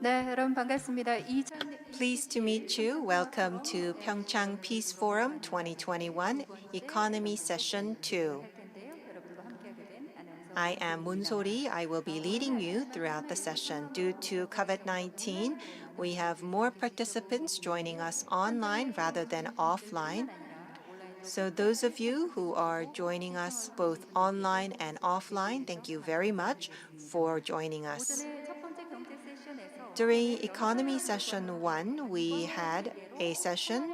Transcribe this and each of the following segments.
네, 여러분 반갑습니다. Pleased to meet you. Welcome to PyeongChang Peace Forum 2021 Economy Session 2. I am Moon Sori. I will be leading you throughout the session. Due to COVID-19, we have more participants joining us online rather than offline. So those of you who are joining us both online and offline, thank you very much for joining us. During Economy Session 1, we had a session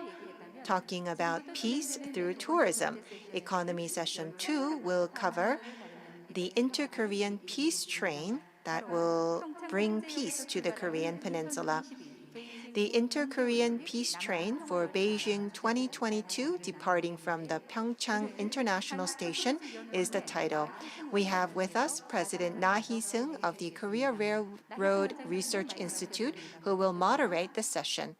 talking about peace through tourism. Economy Session 2 will cover the Inter-Korean Peace Train that will bring peace to the Korean Peninsula. The Inter-Korean Peace Train for Beijing 2022, departing from the PyeongChang International Station, is the title. We have with us President Na Hee-seung of the Korea Railroad Research Institute, who will moderate the session.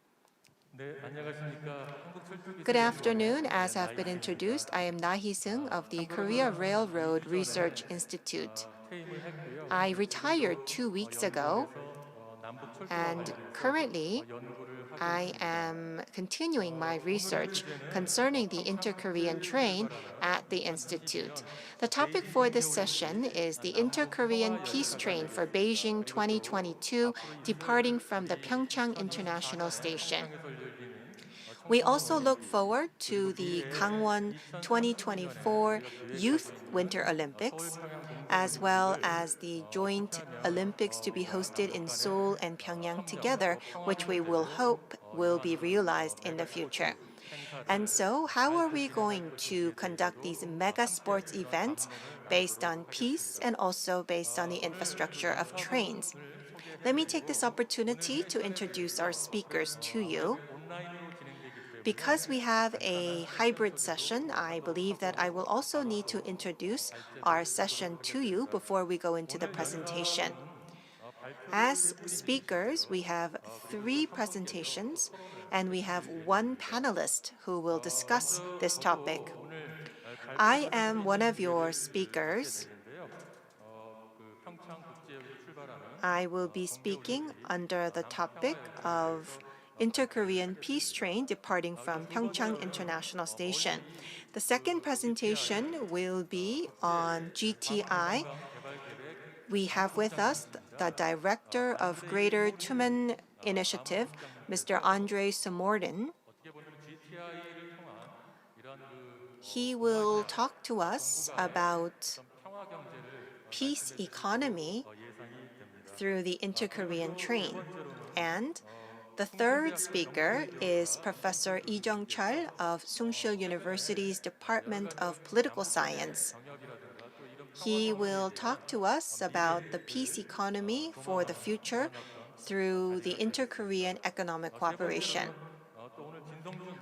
Good afternoon. As have been introduced, I am Na Hee-seung of the Korea Railroad Research Institute. I retired 2 weeks ago, and currently I am continuing my research concerning the Inter-Korean train at the Institute. The topic for this session is the Inter-Korean Peace Train for Beijing 2022, departing from the PyeongChang International Station. We also look forward to the Gangwon 2024 Youth Winter Olympics, as well as the joint Olympics to be hosted in Seoul and Pyeongyang together, which we will hope will be realized in the future. And so, how are we going to conduct these mega sports events based on peace and also based on the infrastructure of trains? Let me take this opportunity to introduce our speakers to you. Because we have a hybrid session, I believe that I will also need to introduce our session to you before we go into the presentation. As speakers, we have 3 presentations, and we have 1 panelist who will discuss this topic. I am one of your speakers. I will be speaking under the topic of Inter-Korean Peace Train departing from PyeongChang International Station. The second presentation will be on GTI. We have with us the Director of Greater Tumen Initiative, Mr. Andre Samordin. He will talk to us about peace economy through the Inter-Korean train. And the third speaker is Professor Lee Jung-chul of Sungsil University's Department of Political Science. He will talk to us about the peace economy for the future through the Inter-Korean economic cooperation.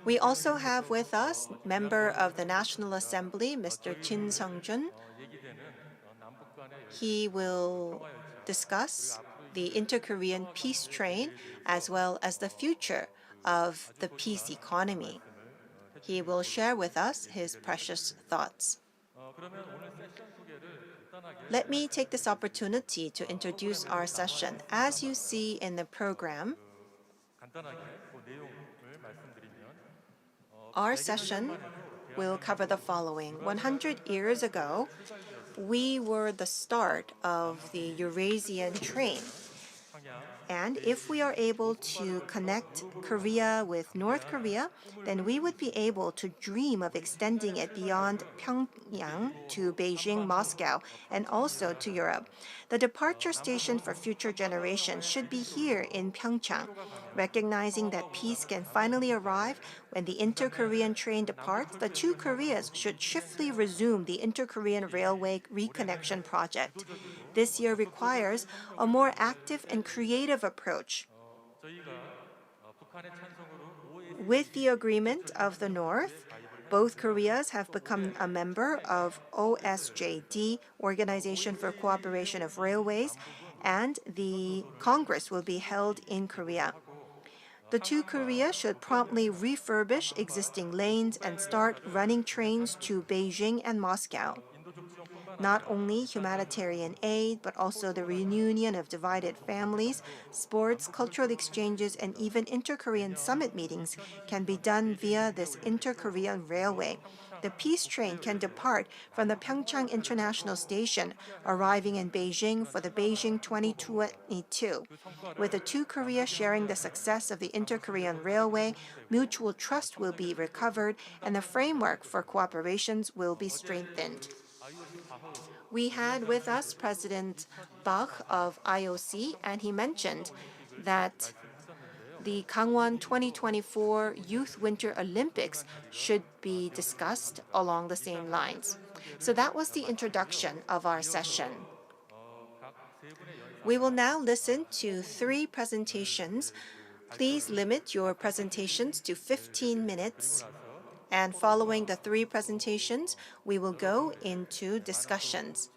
We also have with us member of the National Assembly, Mr. Jin Sung-jun. He will discuss the Inter-Korean peace train as well as the future of the peace economy. He will share with us his precious thoughts. Let me take this opportunity to introduce our session. As you see in the program, our session will cover the following. 100 years ago, we were the start of the Eurasian train. And if we are able to connect Korea with North Korea, then we would be able to dream of extending it beyond Pyeongyang to Beijing, Moscow, and also to Europe. The departure station for future generations should be here in Pyeongchang, recognizing that peace can finally arrive when the Inter-Korean train departs. The 2 Koreas should swiftly resume the Inter-Korean Railway reconnection project. This year requires a more active and creative approach. With the agreement of the North, both Koreas have become a member of OSJD, Organization for Cooperation of Railways, and the Congress will be held in Korea. The 2 Koreas should promptly refurbish existing lanes and start running trains to Beijing and Moscow. Not only humanitarian aid, but also the reunion of divided families, sports, cultural exchanges, and even inter-Korean summit meetings can be done via this inter-Korean railway. The peace train can depart from the PyeongChang International Station, arriving in Beijing for the Beijing 2022. With the two Koreas sharing the success of the inter-Korean railway, mutual trust will be recovered and the framework for cooperations will be strengthened. We had with us President Bach of IOC, and he mentioned that the Gangwon 2024 Youth Winter Olympics should be discussed along the same lines. So that was the introduction of our session. We will now listen to 3 presentations. Please limit your presentations to 15 minutes. And following the 3 presentations, we will go into discussions.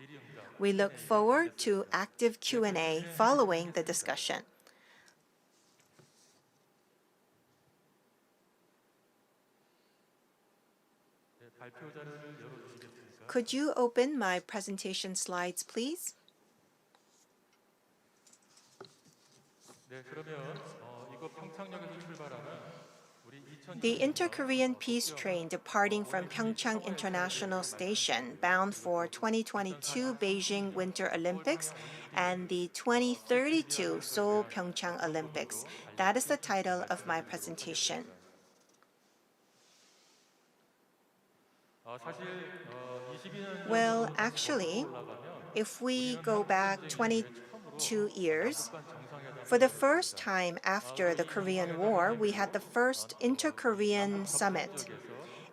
We look forward to active Q&A following the discussion. Could you open my presentation slides, please? The inter-Korean peace train departing from PyeongChang International Station bound for 2022 Beijing Winter Olympics and the 2032 Seoul PyeongChang Olympics. That is the title of my presentation. Well, actually, if we go back 22 years, for the first time after the Korean War, we had the first inter-Korean summit.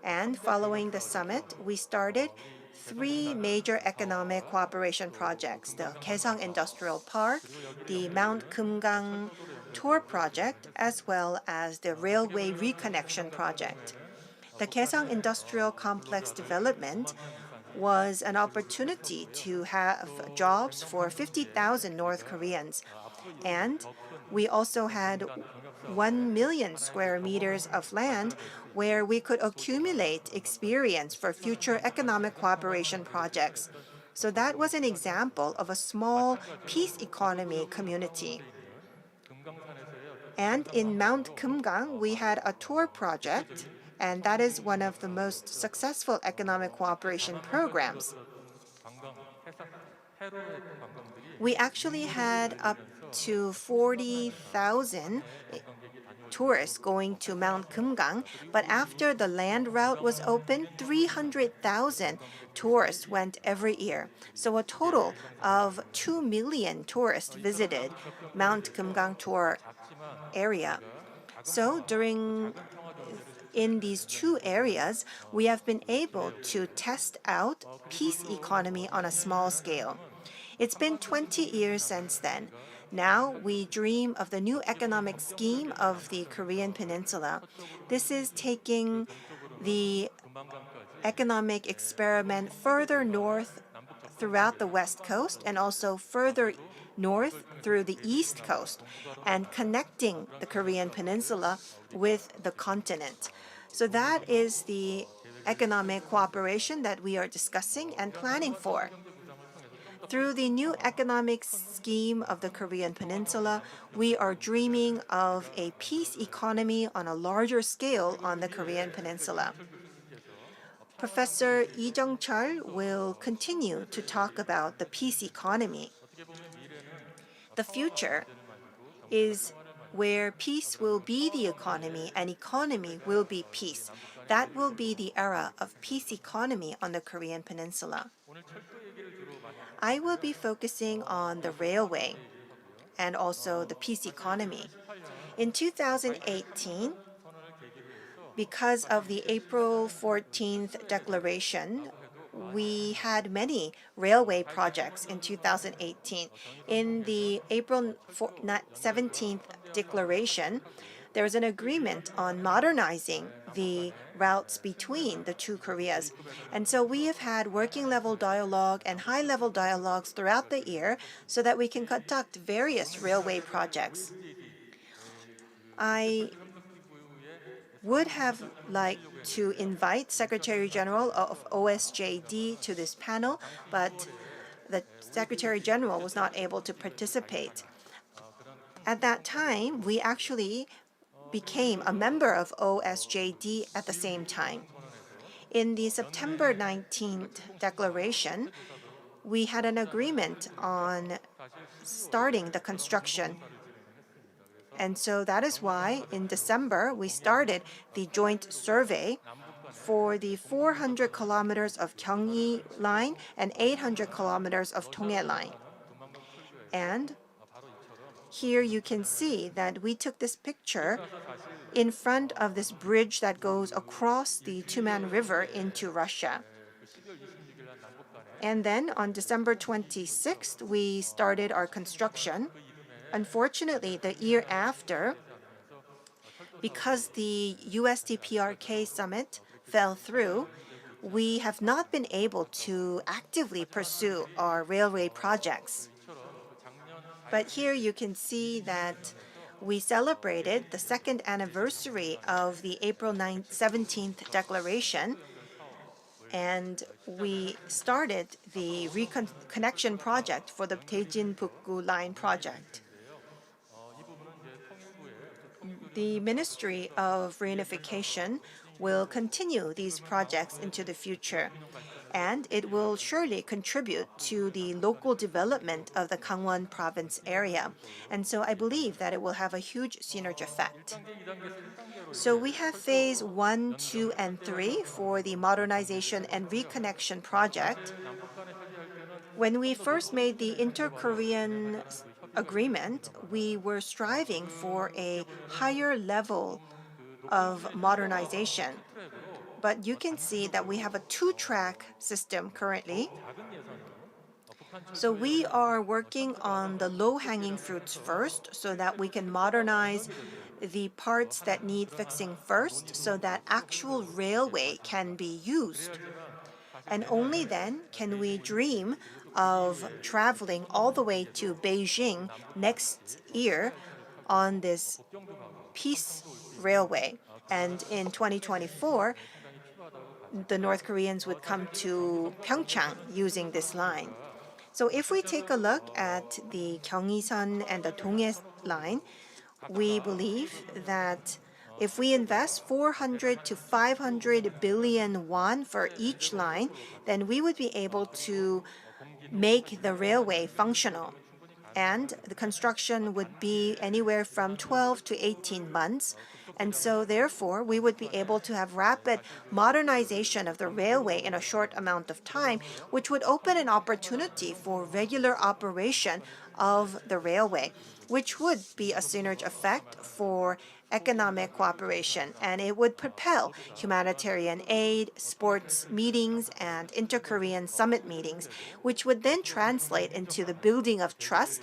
And following the summit, we started 3 major economic cooperation projects: the Kaesong Industrial Park, the Mount Kumgang Tour Project, as well as the Railway Reconnection Project. The Kaesong Industrial Complex development was an opportunity to have jobs for 50,000 North Koreans. And we also had 1 million square meters of land where we could accumulate experience for future economic cooperation projects. So that was an example of a small peace economy community. And in Mount Kumgang, we had a tour project, and that is one of the most successful economic cooperation programs. We actually had up to 40,000 tourists going to Mount Kumgang, but after the land route was opened, 300,000 tourists went every year. So a total of 2 million tourists visited Mount Kumgang tour area. So in these 2 areas, we have been able to test out peace economy on a small scale. It's been 20 years since then. Now we dream of the new economic scheme of the Korean Peninsula. This is taking the economic experiment further north throughout the West Coast and also further north through the East Coast and connecting the Korean Peninsula with the continent. So that is the economic cooperation that we are discussing and planning for. Through the new economic scheme of the Korean Peninsula, we are dreaming of a peace economy on a larger scale on the Korean Peninsula. Professor Lee Jung-chul will continue to talk about the peace economy. The future is where peace will be the economy and economy will be peace. That will be the era of peace economy on the Korean Peninsula. I will be focusing on the railway and also the peace economy. In 2018, because of the April 14th declaration, we had many railway projects in 2018. In the April 17th declaration, there was an agreement on modernizing the routes between the 2 Koreas. And so we have had working level dialogue and high level dialogues throughout the year so that we can conduct various railway projects. I would have liked to invite Secretary General of OSJD to this panel, but the Secretary General was not able to participate. At that time, we actually became a member of OSJD at the same time. In the September 19th declaration, we had an agreement on starting the construction. And so that is why in December we started the joint survey for the 400 kilometers of Gyeonggi line and 800 kilometers of Donghae line. And here you can see that we took this picture in front of this bridge that goes across the Tuman River into Russia. And then on December 26th, we started our construction. Unfortunately, the year after, because the USDPRK summit fell through, we have not been able to actively pursue our railway projects. But here you can see that we celebrated the second anniversary of the April 17th declaration, and we started the reconnection project for the Daejin-Bukgu line project. The Ministry of Reunification will continue these projects into the future, and it will surely contribute to the local development of the Gangwon province area. And so I believe that it will have a huge synergy effect. So we have phase 1, 2, and 3 for the modernization and reconnection project. When we first made the inter-Korean agreement, we were striving for a higher level of modernization. But you can see that we have a two-track system currently. So we are working on the low-hanging fruits first so that we can modernize the parts that need fixing first so that actual railway can be used. And only then can we dream of traveling all the way to Beijing next year on this peace railway. And in 2024, the North Koreans would come to PyeongChang using this line. So if we take a look at the Gyeonggi-sun and the Donghae line, we believe that if we invest 400 to 500 billion won for each line, then we would be able to make the railway functional. And the construction would be anywhere from 12 to 18 months. And so therefore, we would be able to have rapid modernization of the railway in a short amount of time, which would open an opportunity for regular operation of the railway, which would be a synergy effect for economic cooperation, and it would propel humanitarian aid, sports meetings, and inter-Korean summit meetings, which would then translate into the building of trust,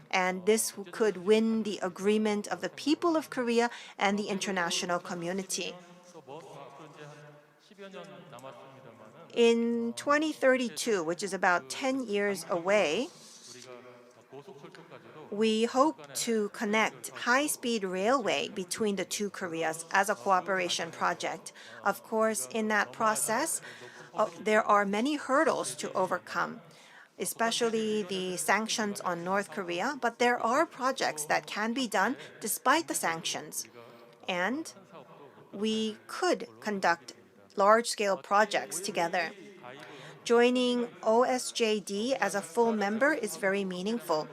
and this could win the agreement of the people of Korea and the international community. In 2032, which is about 10 years away, we hope to connect high-speed railway between the two Koreas as a cooperation project. Of course, in that process, there are many hurdles to overcome, especially the sanctions on North Korea, but there are projects that can be done despite the sanctions. And we could conduct large-scale projects together. Joining OSJD as a full member is very meaningful.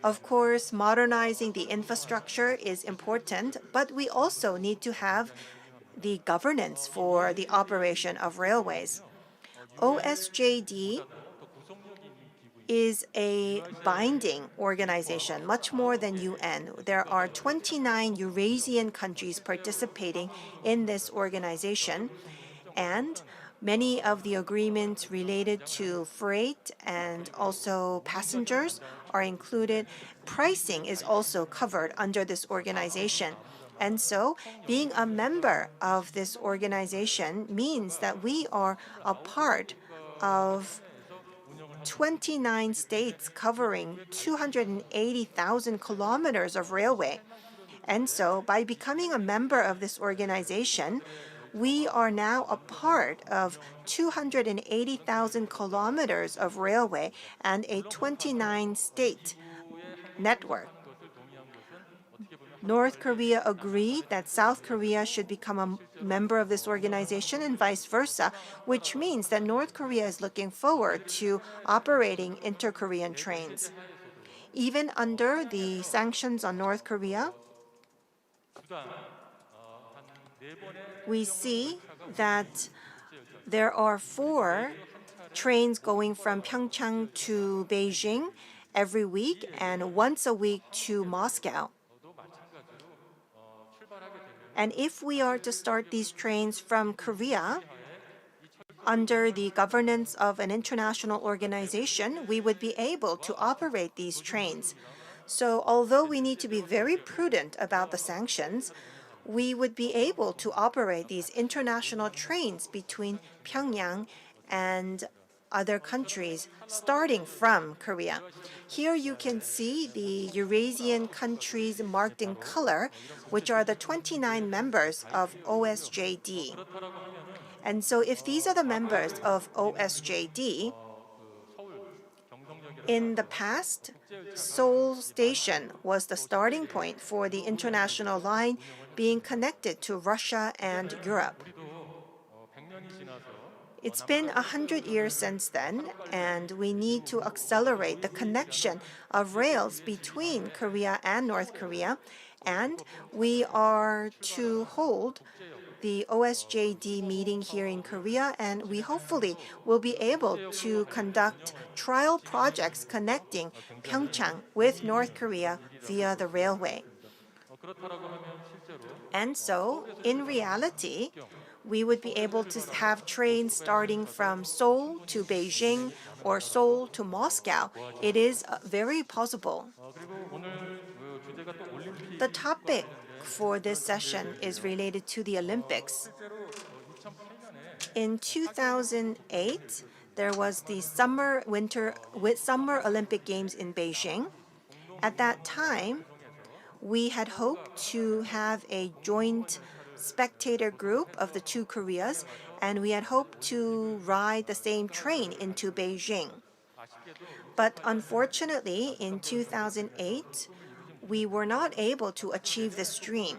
Of course, modernizing the infrastructure is important, but we also need to have the governance for the operation of railways. OSJD is a binding organization, much more than UN. There are 29 Eurasian countries participating in this organization, and many of the agreements related to freight and also passengers are included. Pricing is also covered under this organization. And so, being a member of this organization means that we are a part of 29 states covering 280,000 kilometers of railway. And so by becoming a member of this organization, we are now a part of 280,000 kilometers of railway and a 29-state network. North Korea agreed that South Korea should become a member of this organization and vice versa, which means that North Korea is looking forward to operating inter-Korean trains. Even under the sanctions on North Korea, we see that there are 4 trains going from PyeongChang to Beijing every week and once a week to Moscow. And if we are to start these trains from Korea, under the governance of an international organization, we would be able to operate these trains. So although we need to be very prudent about the sanctions, we would be able to operate these international trains between Pyeongyang and other countries starting from Korea. Here you can see the Eurasian countries marked in color, which are the 29 members of OSJD. And so if these are the members of OSJD, in the past, Seoul Station was the starting point for the international line being connected to Russia and Europe. It's been 100 years since then, and we need to accelerate the connection of rails between Korea and North Korea, and we are to hold the OSJD meeting here in Korea, and we hopefully will be able to conduct trial projects connecting PyeongChang with North Korea via the railway. And so, in reality, we would be able to have trains starting from Seoul to Beijing or Seoul to Moscow. It is very possible. The topic for this session is related to the Olympics. In 2008, there was the Summer Olympic Games in Beijing. At that time, we had hoped to have a joint spectator group of the 2 Koreas, and we had hoped to ride the same train into Beijing. But unfortunately, in 2008, we were not able to achieve this dream.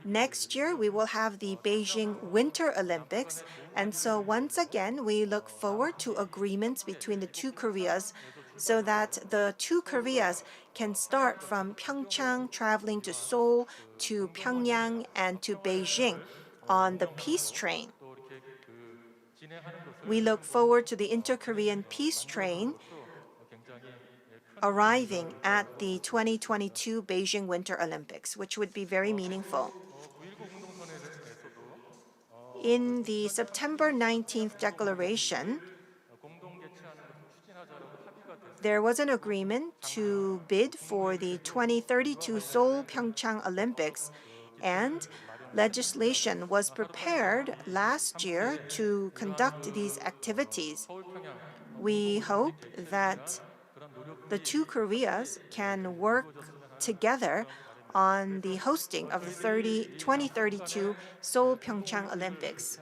Next year, we will have the Beijing Winter Olympics, and so once again, we look forward to agreements between the 2 Koreas so that the 2 Koreas can start from PyeongChang, traveling to Seoul, to Pyeongyang, and to Beijing on the peace train. We look forward to the Inter-Korean peace train arriving at the 2022 Beijing Winter Olympics, which would be very meaningful. In the September 19th declaration, there was an agreement to bid for the 2032 Seoul PyeongChang Olympics, and legislation was prepared last year to conduct these activities. We hope that the 2 Koreas can work together on the hosting of the 2032 Seoul PyeongChang Olympics.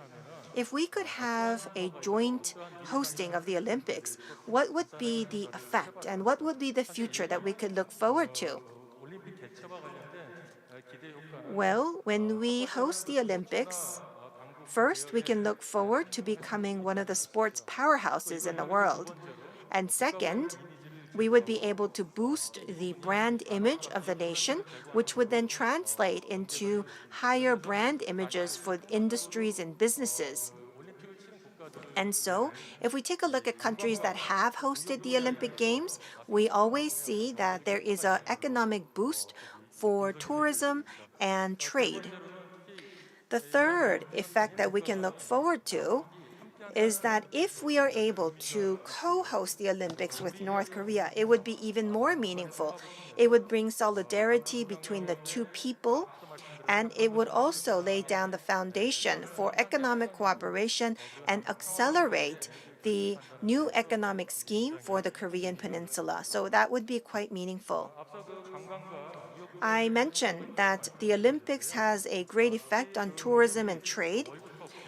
If we could have a joint hosting of the Olympics, what would be the effect and what would be the future that we could look forward to? Well, when we host the Olympics, first, we can look forward to becoming one of the sports powerhouses in the world. And second, we would be able to boost the brand image of the nation, which would then translate into higher brand images for industries and businesses. And so, if we take a look at countries that have hosted the Olympic Games, we always see that there is an economic boost for tourism and trade. The third effect that we can look forward to is that if we are able to co-host the Olympics with North Korea, it would be even more meaningful. It would bring solidarity between the 2 people, and it would also lay down the foundation for economic cooperation and accelerate the new economic scheme for the Korean Peninsula. So that would be quite meaningful. I mentioned that the Olympics has a great effect on tourism and trade,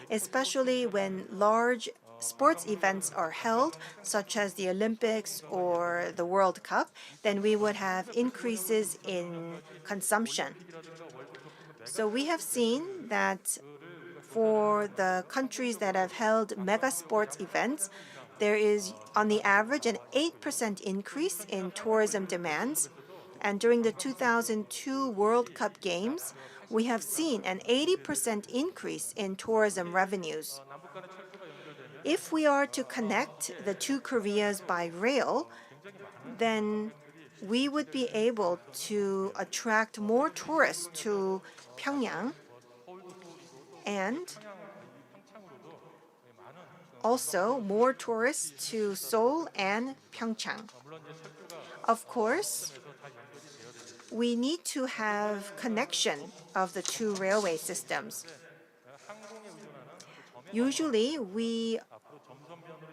especially when large sports events are held, such as the Olympics or the World Cup, then we would have increases in consumption. So we have seen that for the countries that have held mega sports events, there is, on the average, an 8% increase in tourism demands. And during the 2002 World Cup Games, we have seen an 80% increase in tourism revenues. If we are to connect the two Koreas by rail, then we would be able to attract more tourists to Pyeongyang and also more tourists to Seoul and PyeongChang. Of course, we need to have connection of the two railway systems. Usually, we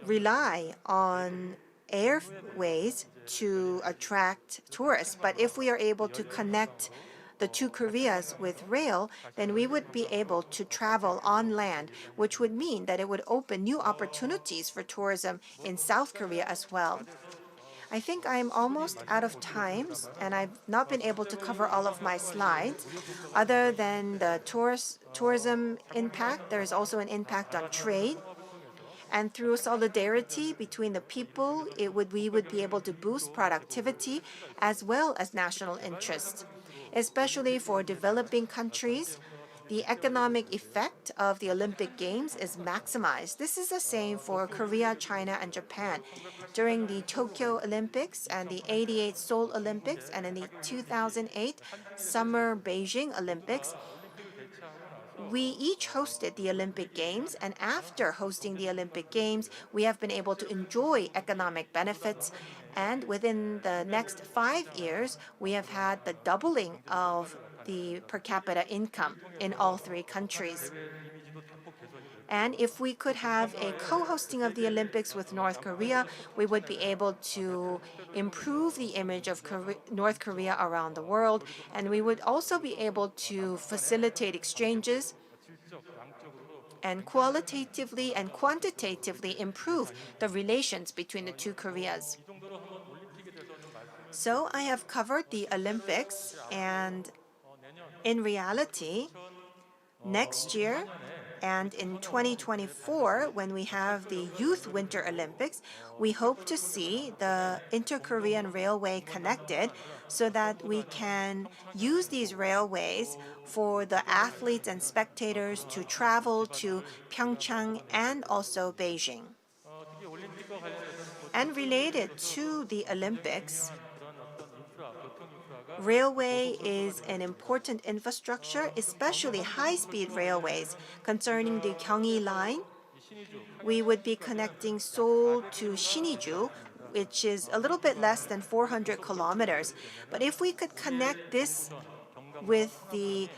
rely on airways to attract tourists, but if we are able to connect the two Koreas with rail, then we would be able to travel on land, which would mean that it would open new opportunities for tourism in South Korea as well. I think I'm almost out of time, and I've not been able to cover all of my slides. Other than the tourism impact, there is also an impact on trade. And through solidarity between the people, we would be able to boost productivity as well as national interest. Especially for developing countries, the economic effect of the Olympic Games is maximized. This is the same for Korea, China, and Japan. During the Tokyo Olympics and the '88 Seoul Olympics and in the 2008 Summer Beijing Olympics, we each hosted the Olympic Games, and after hosting the Olympic Games, we have been able to enjoy economic benefits. And within the next 5 years, we have had the doubling of the per capita income in all three countries. And if we could have a co-hosting of the Olympics with North Korea, we would be able to improve the image of North Korea around the world, and we would also be able to facilitate exchanges and qualitatively and quantitatively improve the relations between the two Koreas. So I have covered the Olympics, and in reality, next year and in 2024, when we have the Youth Winter Olympics, we hope to see the Inter-Korean Railway connected so that we can use these railways for the athletes and spectators to travel to PyeongChang and also Beijing. And related to the Olympics, railway is an important infrastructure, especially high-speed railways. Concerning the Gyeonggi line, we would be connecting Seoul to Siniju, which is a little bit less than 400 kilometers. But if we could connect this with the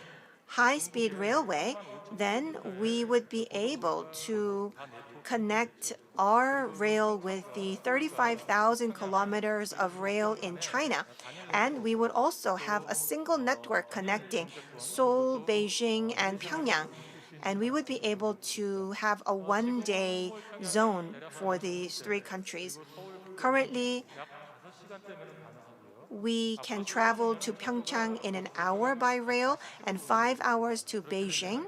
high-speed railway, then we would be able to connect our rail with the 35,000 kilometers of rail in China. And we would also have a single network connecting Seoul, Beijing, and Pyongyang. And we would be able to have a one-day zone for these three countries. Currently, we can travel to PyeongChang in an hour by rail and 5 hours to Beijing.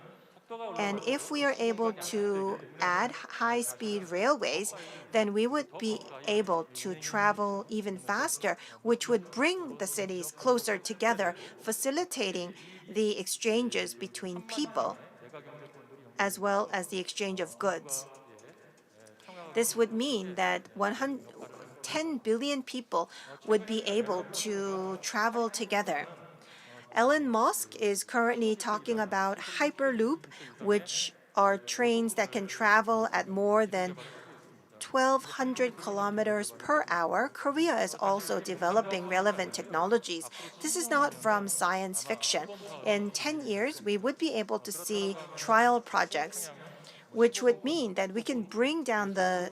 And if we are able to add high-speed railways, then we would be able to travel even faster, which would bring the cities closer together, facilitating the exchanges between people, as well as the exchange of goods. This would mean that 10 billion people would be able to travel together. Elon Musk is currently talking about Hyperloop, which are trains that can travel at more than 1,200 kilometers per hour. Korea is also developing relevant technologies. This is not from science fiction. In 10 years, we would be able to see trial projects, which would mean that we can bring down the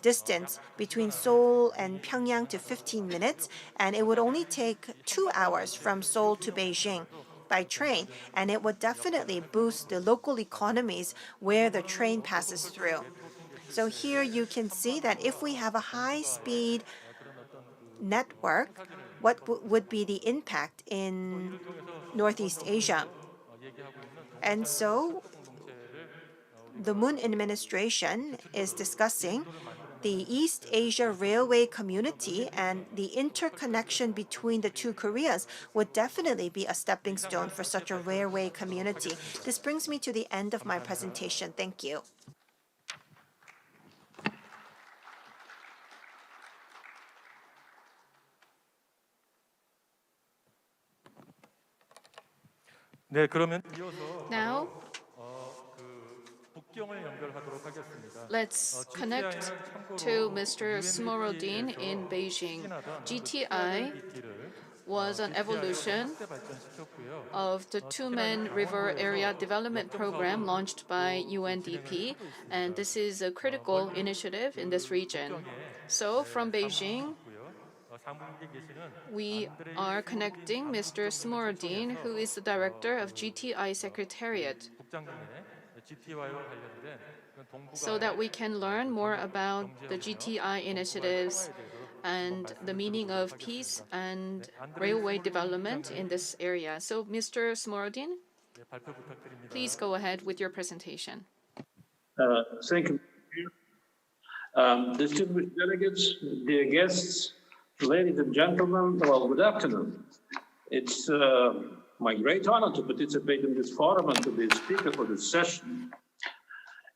distance between Seoul and Pyongyang to 15 minutes, and it would only take 2 hours from Seoul to Beijing by train, and it would definitely boost the local economies where the train passes through. So here you can see that if we have a high-speed network, what would be the impact in Northeast Asia? And so the Moon administration is discussing the East Asia Railway community, and the interconnection between the two Koreas would definitely be a stepping stone for such a railway community. This brings me to the end of my presentation. Thank you. Now, let's connect to Mr. Smorodin in Beijing. GTI was an evolution of the Tumen River Area Development Program launched by UNDP, and this is a critical initiative in this region. So from Beijing, we are connecting Mr. Smorodin, who is the director of GTI Secretariat, so that we can learn more about the GTI initiatives and the meaning of peace and railway development in this area. So, Mr. Smorodin, please go ahead with your presentation. Thank you. Distinguished delegates, dear guests, ladies and gentlemen, well, good afternoon. It's my great honor to participate in this forum and to be a speaker for this session.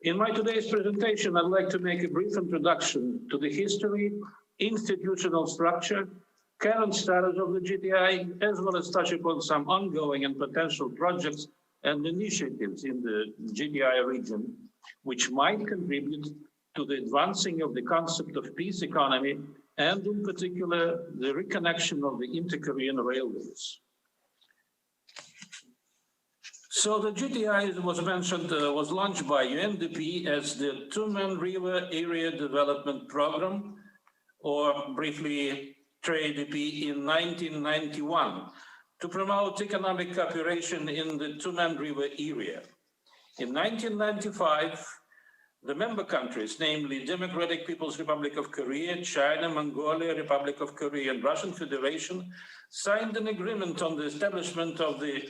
In my today's presentation, I'd like to make a brief introduction to the history, institutional structure, current status of the GTI, as well as touch upon some ongoing and potential projects and initiatives in the GTI region, which might contribute to the advancing of the concept of peace economy, and in particular, the reconnection of the inter-Korean railways. So the GTI, as was mentioned, was launched by UNDP as the Tumen River Area Development Program, or briefly TRADP, in 1991 to promote economic cooperation in the Tumen River area. In 1995, the member countries, namely Democratic People's Republic of Korea, China, Mongolia, Republic of Korea, and Russian Federation, signed an agreement on the establishment of the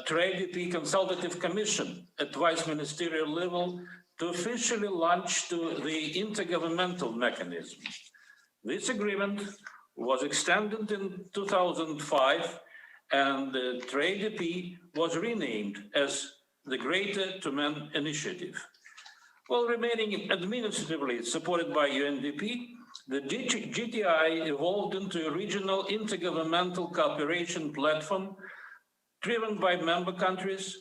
TRADP Consultative Commission at Vice Ministerial level to officially launch to the intergovernmental mechanism. This agreement was extended in 2005, and the TRADP was renamed as the Greater Tumen Initiative. While remaining administratively supported by UNDP, the GTI evolved into a regional intergovernmental cooperation platform driven by member countries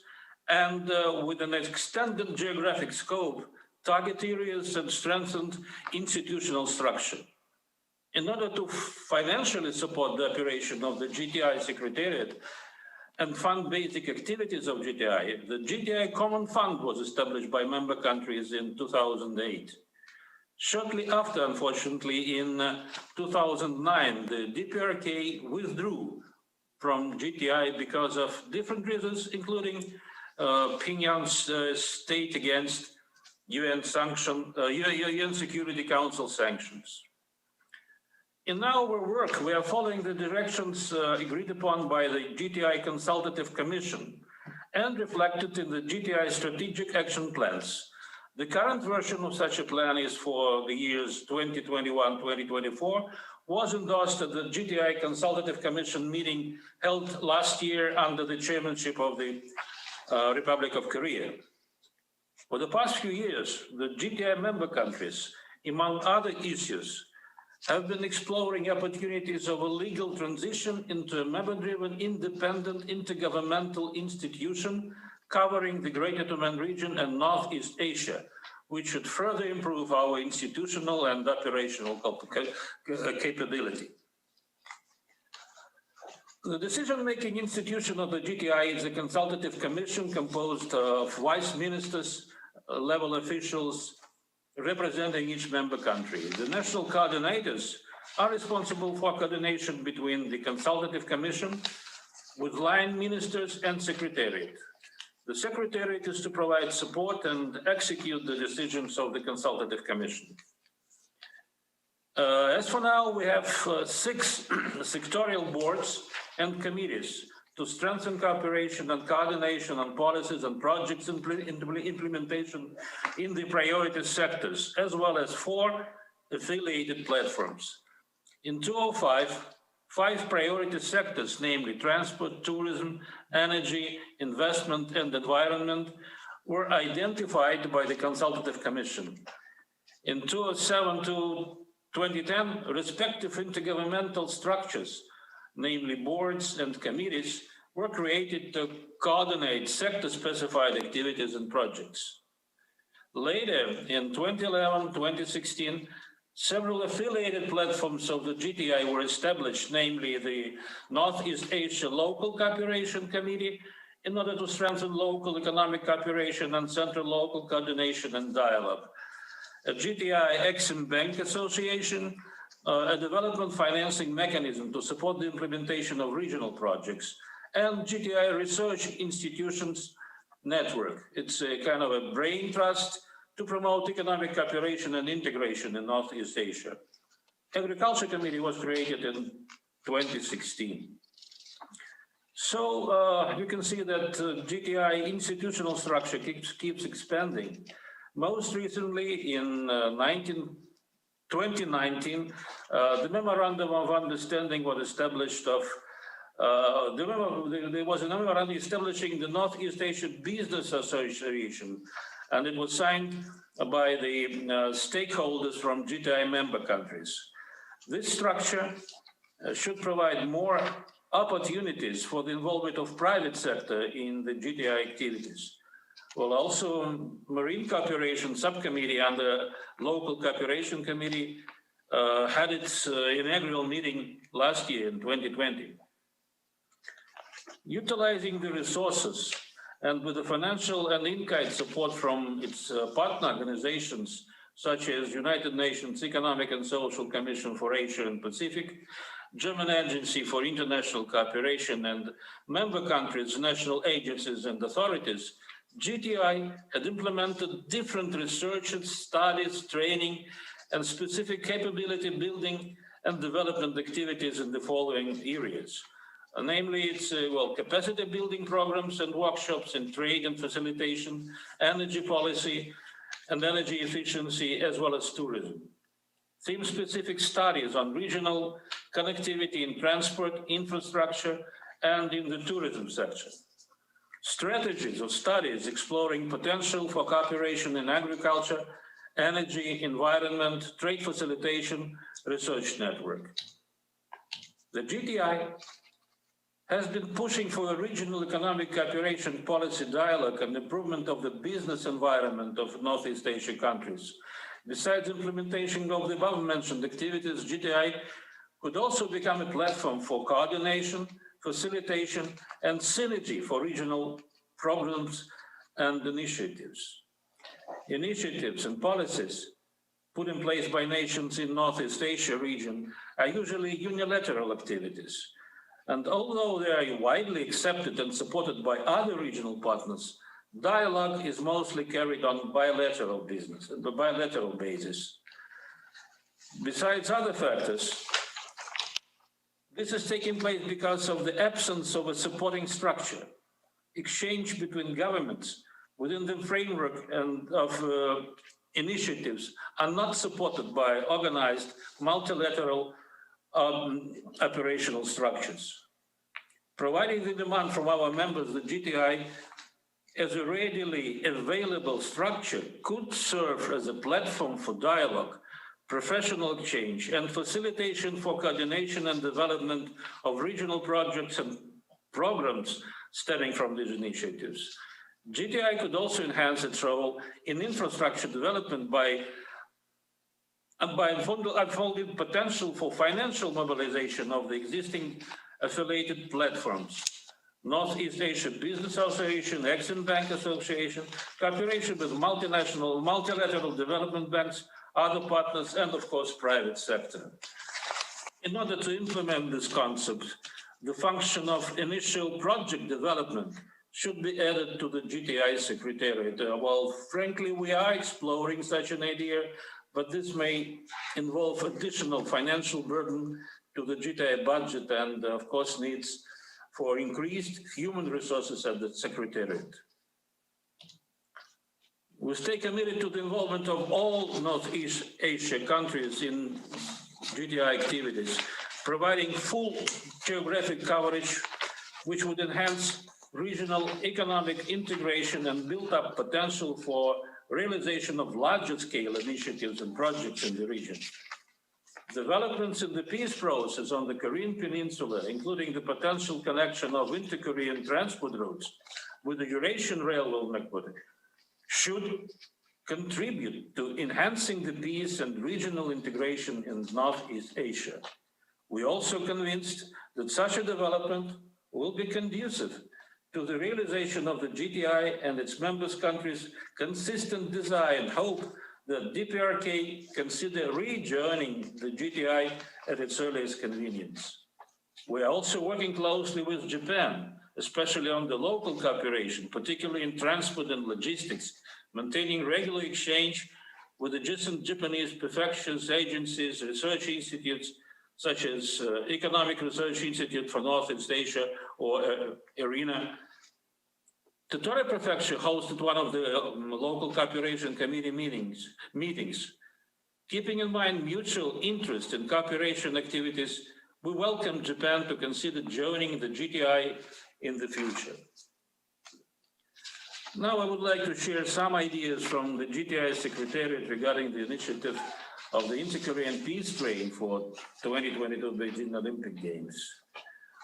and with an extended geographic scope, target areas, and strengthened institutional structure. In order to financially support the operation of the GTI Secretariat and fund basic activities of GTI, the GTI Common Fund was established by member countries in 2008. Shortly after, unfortunately, in 2009, the DPRK withdrew from GTI because of different reasons, including Pyongyang's state against UN Security Council sanctions. In our work, we are following the directions agreed upon by the GTI Consultative Commission and reflected in the GTI strategic action plans. The current version of such a plan is for the years 2021-2024, was endorsed at the GTI Consultative Commission meeting held last year under the chairmanship of the Republic of Korea. For the past few years, the GTI member countries, among other issues, have been exploring opportunities of a legal transition into a member-driven, independent, intergovernmental institution covering the Greater Tumen region and Northeast Asia, which should further improve our institutional and operational capability. The decision-making institution of the GTI is a consultative commission composed of vice ministers, level officials, representing each member country. The national coordinators are responsible for coordination between the Consultative Commission with line ministers and Secretariat. The Secretariat is to provide support and execute the decisions of the Consultative Commission. As for now, we have 6 sectorial boards and committees to strengthen cooperation and coordination on policies and projects implementation in the priority sectors, as well as 4 affiliated platforms. In 2005, 5 priority sectors, namely transport, tourism, energy, investment, and environment, were identified by the Consultative Commission. In 2007 to 2010, respective intergovernmental structures, namely boards and committees, were created to coordinate sector-specified activities and projects. Later, in 2011-2016, several affiliated platforms of the GTI were established, namely the Northeast Asia Local Cooperation Committee, in order to strengthen local economic cooperation and central local coordination and dialogue. A GTI Exim Bank Association, a development financing mechanism to support the implementation of regional projects, and GTI Research Institutions Network. It's a kind of a brain trust to promote economic cooperation and integration in Northeast Asia. Agriculture Committee was created in 2016. So you can see that GTI institutional structure keeps expanding. Most recently, in 2019, the Memorandum of Understanding was established of, there was a memorandum establishing the Northeast Asia Business Association, and it was signed by the stakeholders from GTI member countries. This structure should provide more opportunities for the involvement of private sector in the GTI activities. Well, also Marine Cooperation Subcommittee and the Local Cooperation Committee had its inaugural meeting last year in 2020. Utilizing the resources and with the financial and in-kind support from its partner organizations, such as United Nations Economic and Social Commission for Asia and Pacific, German Agency for International Cooperation, and member countries, national agencies and authorities, GTI had implemented different researches, studies, training, and specific capability building and development activities in the following areas. Namely, it's capacity building programs and workshops in trade and facilitation, energy policy, and energy efficiency, as well as tourism. Theme-specific studies on regional connectivity in transport, infrastructure, and in the tourism sector. Strategies of studies exploring potential for cooperation in agriculture, energy, environment, trade facilitation, research network. The GTI has been pushing for a regional economic cooperation policy dialogue and improvement of the business environment of Northeast Asia countries. Besides implementation of the above-mentioned activities, GTI could also become a platform for coordination, facilitation, and synergy for regional programs and initiatives. Initiatives and policies put in place by nations in Northeast Asia region are usually unilateral activities. And although they are widely accepted and supported by other regional partners, dialogue is mostly carried on bilateral basis. Besides other factors, this is taking place because of the absence of a supporting structure. Exchange between governments within the framework and of initiatives are not supported by organized multilateral operational structures. Providing the demand from our members, the GTI, as a readily available structure could serve as a platform for dialogue, professional exchange, and facilitation for coordination and development of regional projects and programs stemming from these initiatives. GTI could also enhance its role in infrastructure development by unfolding potential for financial mobilization of the existing affiliated platforms. Northeast Asia Business Association, Exim Bank Association, cooperation with multilateral development banks, other partners, and of course, private sector. In order to implement this concept, the function of initial project development should be added to the GTI Secretariat. Well, frankly, we are exploring such an idea, but this may involve additional financial burden to the GTI budget and, of course, needs for increased human resources at the Secretariat. We stay committed to the involvement of all Northeast Asia countries in GTI activities, providing full geographic coverage, which would enhance regional economic integration and build up potential for realization of larger scale initiatives and projects in the region. Developments in the peace process on the Korean Peninsula, including the potential connection of inter-Korean transport routes with the Eurasian Railroad network, should contribute to enhancing the peace and regional integration in Northeast Asia. We're also convinced that such a development will be conducive to the realization of the GTI and its members countries' consistent desire and hope that DPRK consider rejoining the GTI at its earliest convenience. We are also working closely with Japan, especially on the local cooperation, particularly in transport and logistics, maintaining regular exchange with adjacent Japanese prefectures, agencies, research institutes, such as Economic Research Institute for Northeast Asia or ARENA. Tottori Prefecture hosted one of the local cooperation committee meetings. Keeping in mind mutual interest in cooperation activities, we welcome Japan to consider joining the GTI in the future. Now I would like to share some ideas from the GTI Secretariat regarding the initiative of the Inter-Korean Peace Train for 2022 Beijing Olympic Games.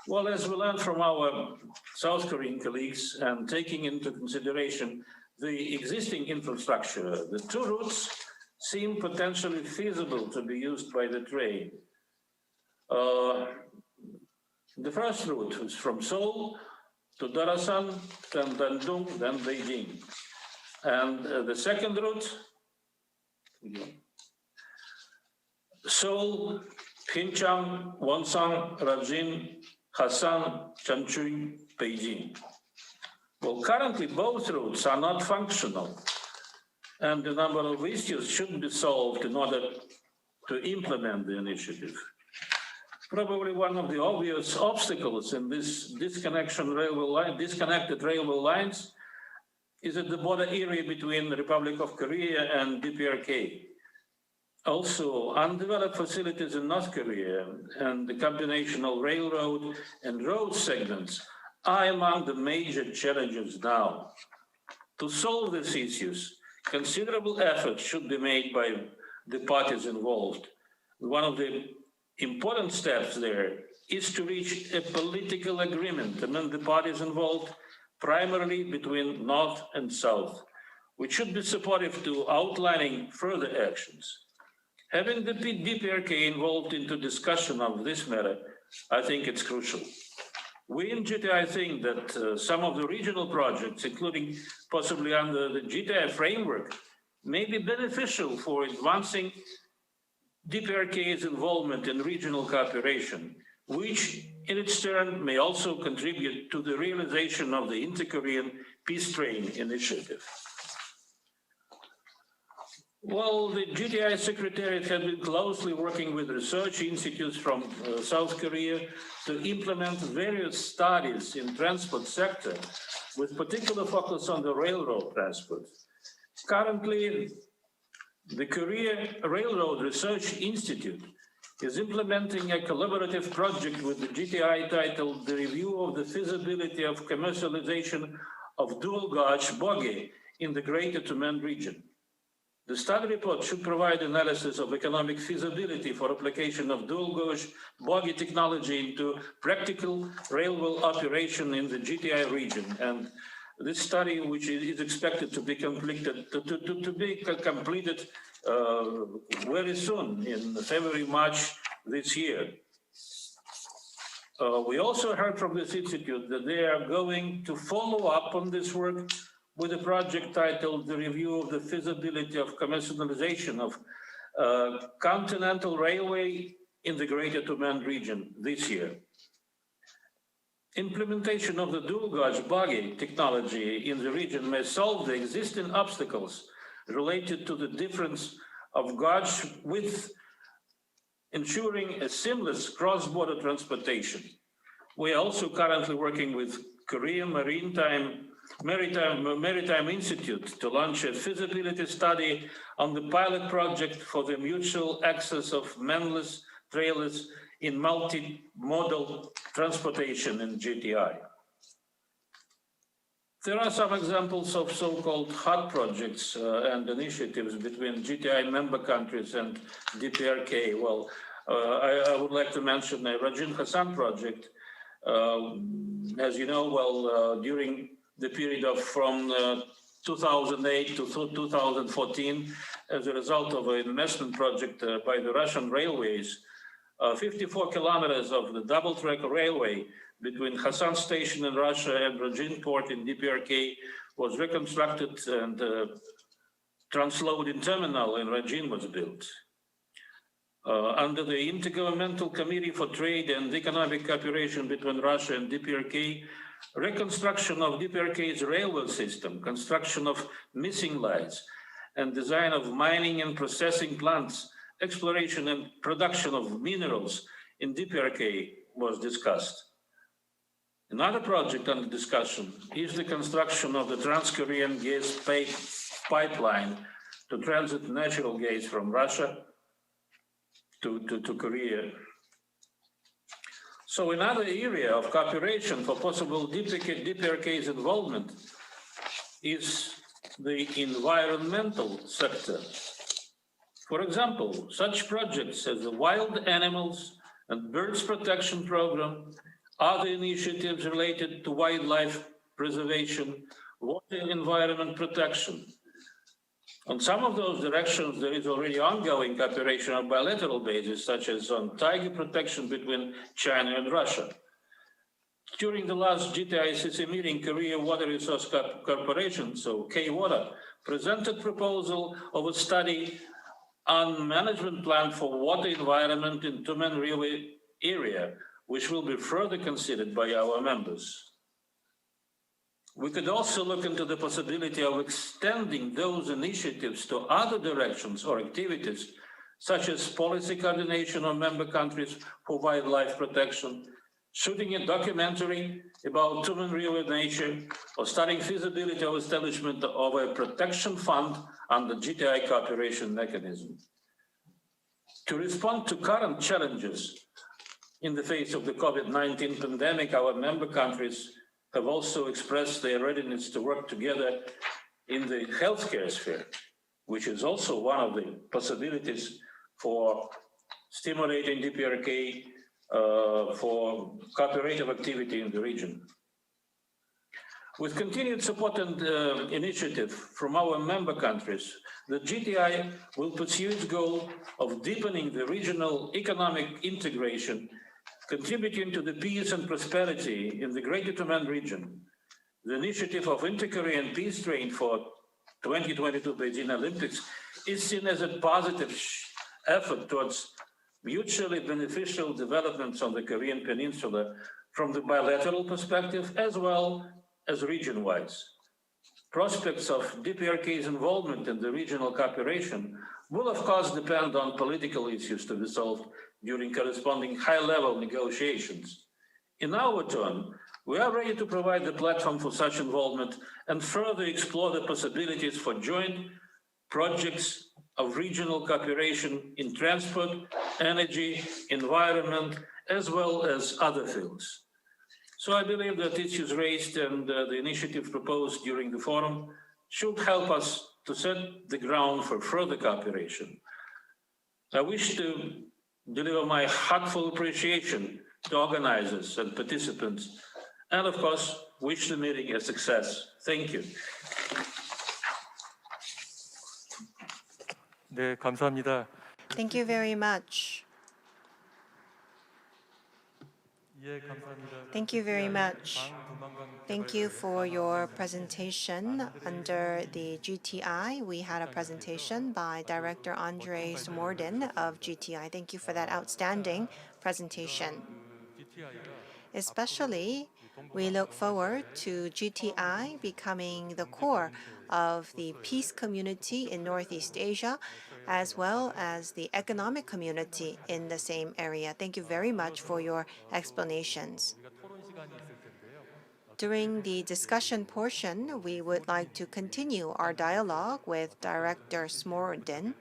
Well, as we learned from our South Korean colleagues and taking into consideration the existing infrastructure, the two routes seem potentially feasible to be used by the train. The first route is from Seoul to Darasan, then Bandung, then Beijing. And the second route, Seoul, PyeongChang, Wonsan, Rajin, Hassan, Changchun, Beijing. Well, currently both routes are not functional, and a number of issues should be solved in order to implement the initiative. Probably one of the obvious obstacles in this disconnected railway lines is at the border area between the Republic of Korea and DPRK. Also, undeveloped facilities in North Korea and the combination of railroad and road segments are among the major challenges now. To solve these issues, considerable efforts should be made by the parties involved. One of the important steps there is to reach a political agreement among the parties involved, primarily between North and South, which should be supportive to outlining further actions. Having the DPRK involved into discussion of this matter, I think it's crucial. We in GTI think that some of the regional projects, including possibly under the GTI framework, may be beneficial for advancing DPRK's involvement in regional cooperation, which in its turn may also contribute to the realization of the Inter-Korean Peace Train initiative. Well, the GTI Secretariat has been closely working with research institutes from South Korea to implement various studies in transport sector with particular focus on the railroad transport. Currently, the Korea Railroad Research Institute is implementing a collaborative project with the GTI titled The Review of the Feasibility of Commercialization of Dual Gauge Bogie in the Greater Tumen region. The study report should provide analysis of economic feasibility for application of dual gauge bogie technology into practical railway operation in the GTI region. And this study, which is expected to be completed, very soon in February, March this year. We also heard from this institute that they are going to follow up on this work with a project titled The Review of the Feasibility of Commercialization of Continental Railway in the Greater Tumen region this year. Implementation of the dual gauge buggy technology in the region may solve the existing obstacles related to the difference of gauge width, ensuring a seamless cross-border transportation. We are also currently working with Korean Maritime Institute to launch a feasibility study on the pilot project for the mutual access of manless trailers in multimodal transportation in GTI. There are some examples of so-called hot projects and initiatives between GTI member countries and DPRK. Well, I would like to mention the Rajin Hassan project. As you know, during the period of from 2008 to 2014, as a result of an investment project by the Russian railways, 54 kilometers of the double-track railway between Hassan Station in Russia and Rajin Port in DPRK was reconstructed, and transloading terminal in Rajin was built. Under the Intergovernmental Committee for Trade and Economic Cooperation between Russia and DPRK, reconstruction of DPRK's railway system, construction of missing lines, and design of mining and processing plants, exploration and production of minerals in DPRK was discussed. Another project under discussion is the construction of the Trans-Korean gas pipeline to transit natural gas from Russia to Korea. So another area of cooperation for possible DPRK's involvement is the environmental sector. For example, such projects as the Wild Animals and Birds Protection Program, other initiatives related to wildlife preservation, water and environment protection. On some of those directions, there is already ongoing cooperation on bilateral basis, such as on tiger protection between China and Russia. During the last GTICC meeting, Korea Water Resource Corporation, so K-Water, presented proposal of a study on management plan for water environment in Tumen Railway area, which will be further considered by our members. We could also look into the possibility of extending those initiatives to other directions or activities, such as policy coordination of member countries for wildlife protection, shooting a documentary about Tumen Railway nature, or studying feasibility of establishment of a protection fund under GTI cooperation mechanism. To respond to current challenges in the face of the COVID-19 pandemic, our member countries have also expressed their readiness to work together in the healthcare sphere, which is also one of the possibilities for stimulating DPRK for cooperative activity in the region. With continued support and initiative from our member countries, the GTI will pursue its goal of deepening the regional economic integration, contributing to the peace and prosperity in the Greater Tumen region. The initiative of Inter-Korean Peace Train for 2022 Beijing Olympics is seen as a positive effort towards mutually beneficial developments on the Korean Peninsula from the bilateral perspective as well as region-wise. Prospects of DPRK's involvement in the regional cooperation will of course depend on political issues to be solved during corresponding high-level negotiations. In our turn, we are ready to provide the platform for such involvement and further explore the possibilities for joint projects of regional cooperation in transport, energy, environment, as well as other fields. So I believe that issues raised and the initiative proposed during the forum should help us to set the ground for further cooperation. I wish to deliver my heartfelt appreciation to organizers and participants, and of course, wish the meeting a success. Thank you. 네, 감사합니다. Thank you very much. Thank you very much. Thank you for your presentation. Under the GTI, we had a presentation by Director Andre Smorden of GTI. Thank you for that outstanding presentation. Especially, we look forward to GTI becoming the core of the peace community in Northeast Asia, as well as the economic community in the same area. Thank you very much for your explanations. During the discussion portion, we would like to continue our dialogue with Director Smorden.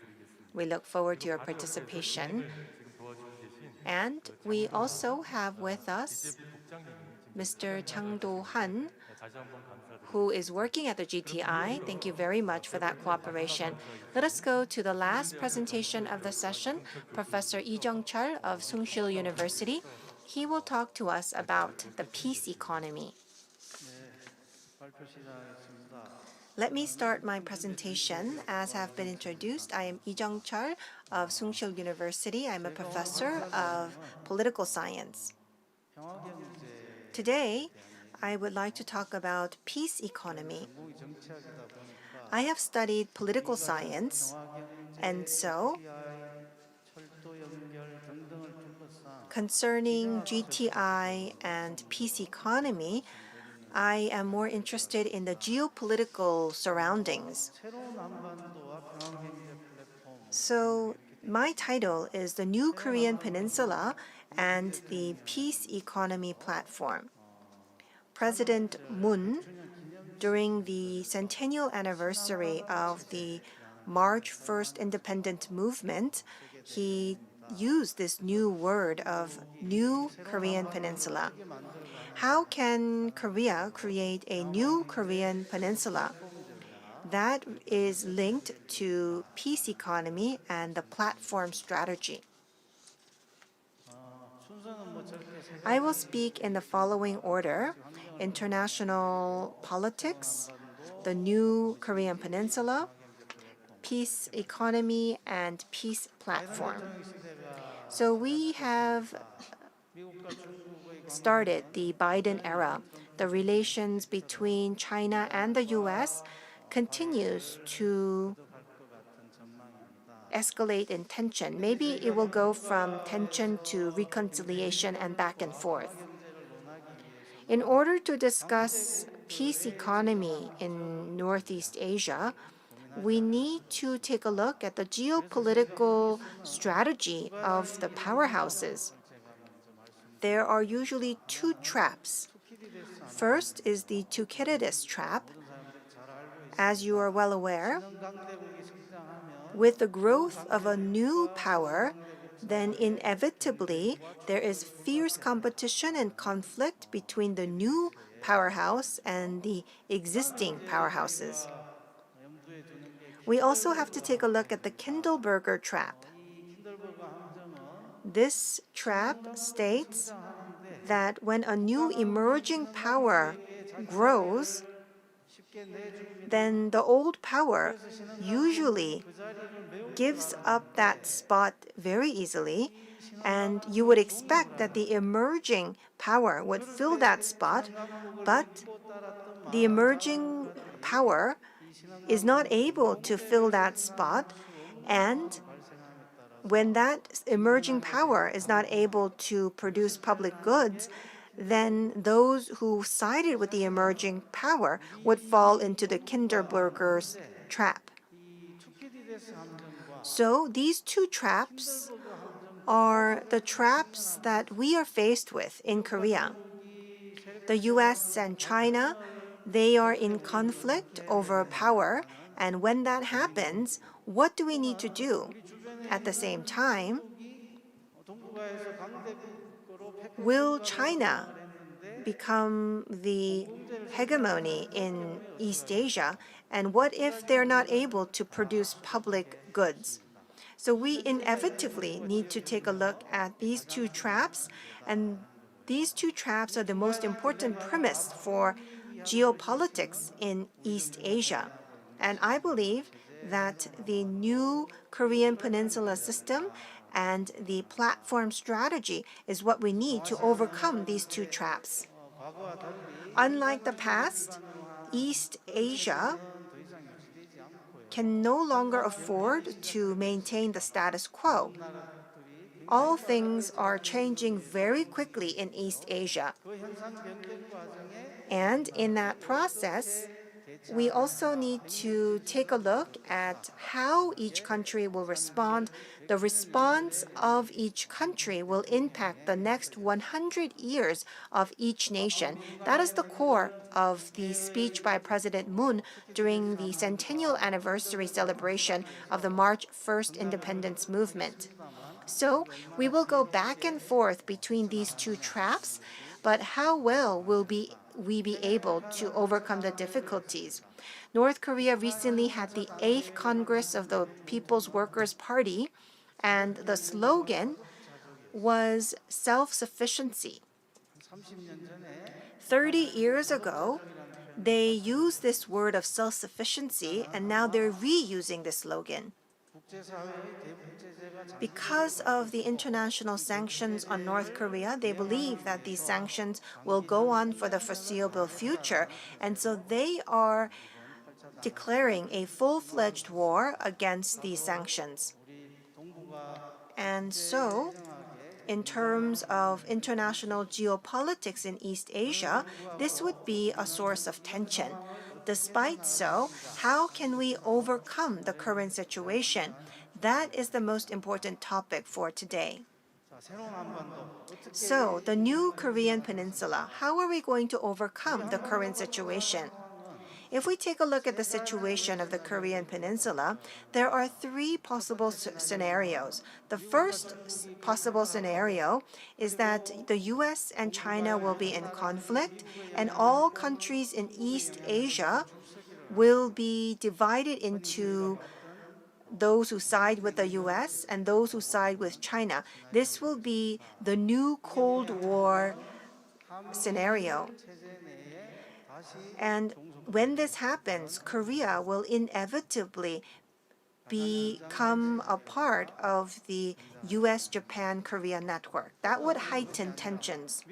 We look forward to your participation. And we also have with us Mr. Chang Do-han, who is working at the GTI. Thank you very much for that cooperation. Let us go to the last presentation of the session, Professor Lee Jung-chul of Sungsil University. He will talk to us about the peace economy. Let me start my presentation. As have been introduced, I am Lee Jung-chul of Sungsil University. I'm a professor of political science. Today, I would like to talk about peace economy. I have studied political science, and so concerning GTI and peace economy, I am more interested in the geopolitical surroundings. So my title is The New Korean Peninsula and the Peace Economy Platform. President Moon, during the centennial anniversary of the March 1st independent movement, he used this new word of New Korean Peninsula. How can Korea create a new Korean peninsula? That is linked to peace economy and the platform strategy. I will speak in the following order: international politics, the new Korean peninsula, peace economy, and peace platform. So we have started the Biden era. The relations between China and the U.S. continues to escalate in tension. Maybe it will go from tension to reconciliation and back and forth. In order to discuss peace economy in Northeast Asia, we need to take a look at the geopolitical strategy of the powerhouses. There are usually two traps. First is the Thucydides trap. As you are well aware, with the growth of a new power, then inevitably there is fierce competition and conflict between the new powerhouse and the existing powerhouses. We also have to take a look at the Kindleberger trap. This trap states that when a new emerging power grows, then the old power usually gives up that spot very easily, and you would expect that the emerging power would fill that spot, but the emerging power is not able to fill that spot, and when that emerging power is not able to produce public goods, then those who sided with the emerging power would fall into the Kinderberger's trap. So these two traps are the traps that we are faced with in Korea. The US and China, they are in conflict over power, and when that happens, what do we need to do? At the same time, will China become the hegemony in East Asia? And what if they're not able to produce public goods? So we inevitably need to take a look at these two traps, and these two traps are the most important premise for geopolitics in East Asia. And I believe that the new Korean Peninsula system And the platform strategy is what we need to overcome these two traps. Unlike the past, East Asia can no longer afford to maintain the status quo. All things are changing very quickly in East Asia. And in that process, we also need to take a look at how each country will respond. The response of each country will impact the next 100 years of each nation. That is the core of the speech by President Moon during the centennial anniversary celebration of the March 1st independence movement. So we will go back and forth between these two traps, but how well will we be able to overcome the difficulties? North Korea recently had the 8th Congress of the People's Workers' Party, and the slogan was self-sufficiency. 30 years ago, they used this word of self-sufficiency, and now they're reusing this slogan. Because of the international sanctions on North Korea, they believe that these sanctions will go on for the foreseeable future, and so they are declaring a full-fledged war against these sanctions. And so, in terms of international geopolitics in East Asia, this would be a source of tension. Despite so, how can we overcome the current situation? That is the most important topic for today. So, the new Korean peninsula, how are we going to overcome the current situation? If we take a look at the situation of the Korean peninsula, there are three possible scenarios. The first possible scenario is that the US and China will be in conflict, and all countries in East Asia will be divided into those who side with the US and those who side with China. This will be the new Cold War scenario. And when this happens, Korea will inevitably become a part of the US-Japan-Korea network. That would heighten tensions.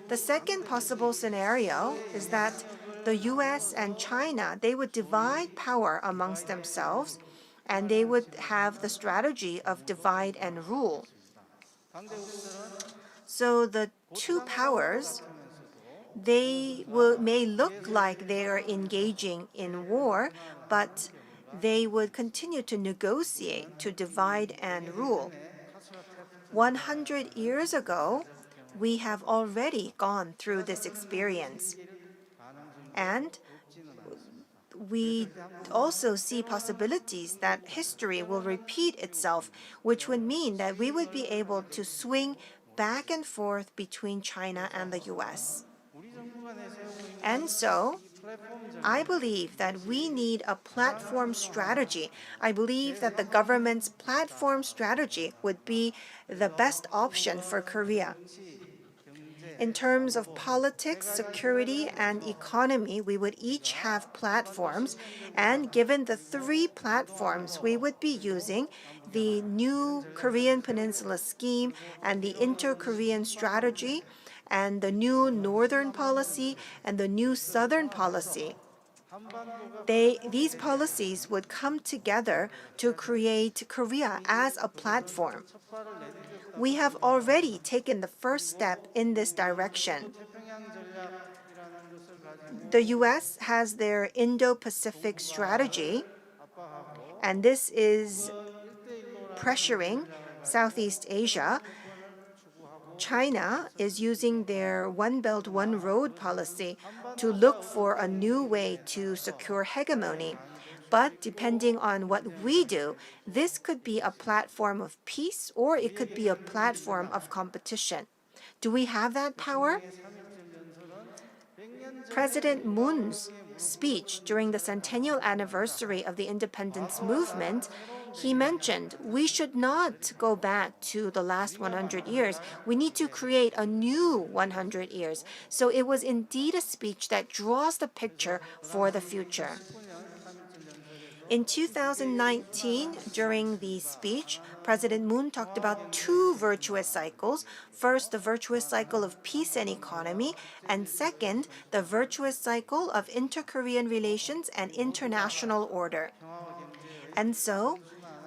The second possible scenario is that the US and China, they would divide power amongst themselves, and they would have the strategy of divide and rule. So the two powers, they may look like they are engaging in war, but they would continue to negotiate to divide and rule. 100 years ago, we have already gone through this experience. And we also see possibilities that history will repeat itself, which would mean that we would be able to swing back and forth between China and the US. And so, I believe that we need a platform strategy. I believe that the government's platform strategy would be the best option for Korea. In terms of politics, security, and economy, we would each have platforms, and given the three platforms, we would be using the new Korean Peninsula scheme and the inter-Korean strategy and the new Northern policy and the new Southern policy. These policies would come together to create Korea as a platform. We have already taken the first step in this direction. The US has their Indo-Pacific strategy, and this is pressuring Southeast Asia. China is using their One Belt, One Road policy to look for a new way to secure hegemony. But depending on what we do, this could be a platform of peace or it could be a platform of competition. Do we have that power? President Moon's speech during the centennial anniversary of the independence movement, he mentioned we should not go back to the last 100 years. We need to create a new 100 years. So it was indeed a speech that draws the picture for the future. In 2019, during the speech, President Moon talked about two virtuous cycles. First, the virtuous cycle of peace and economy, and second, the virtuous cycle of inter-Korean relations and international order. And so,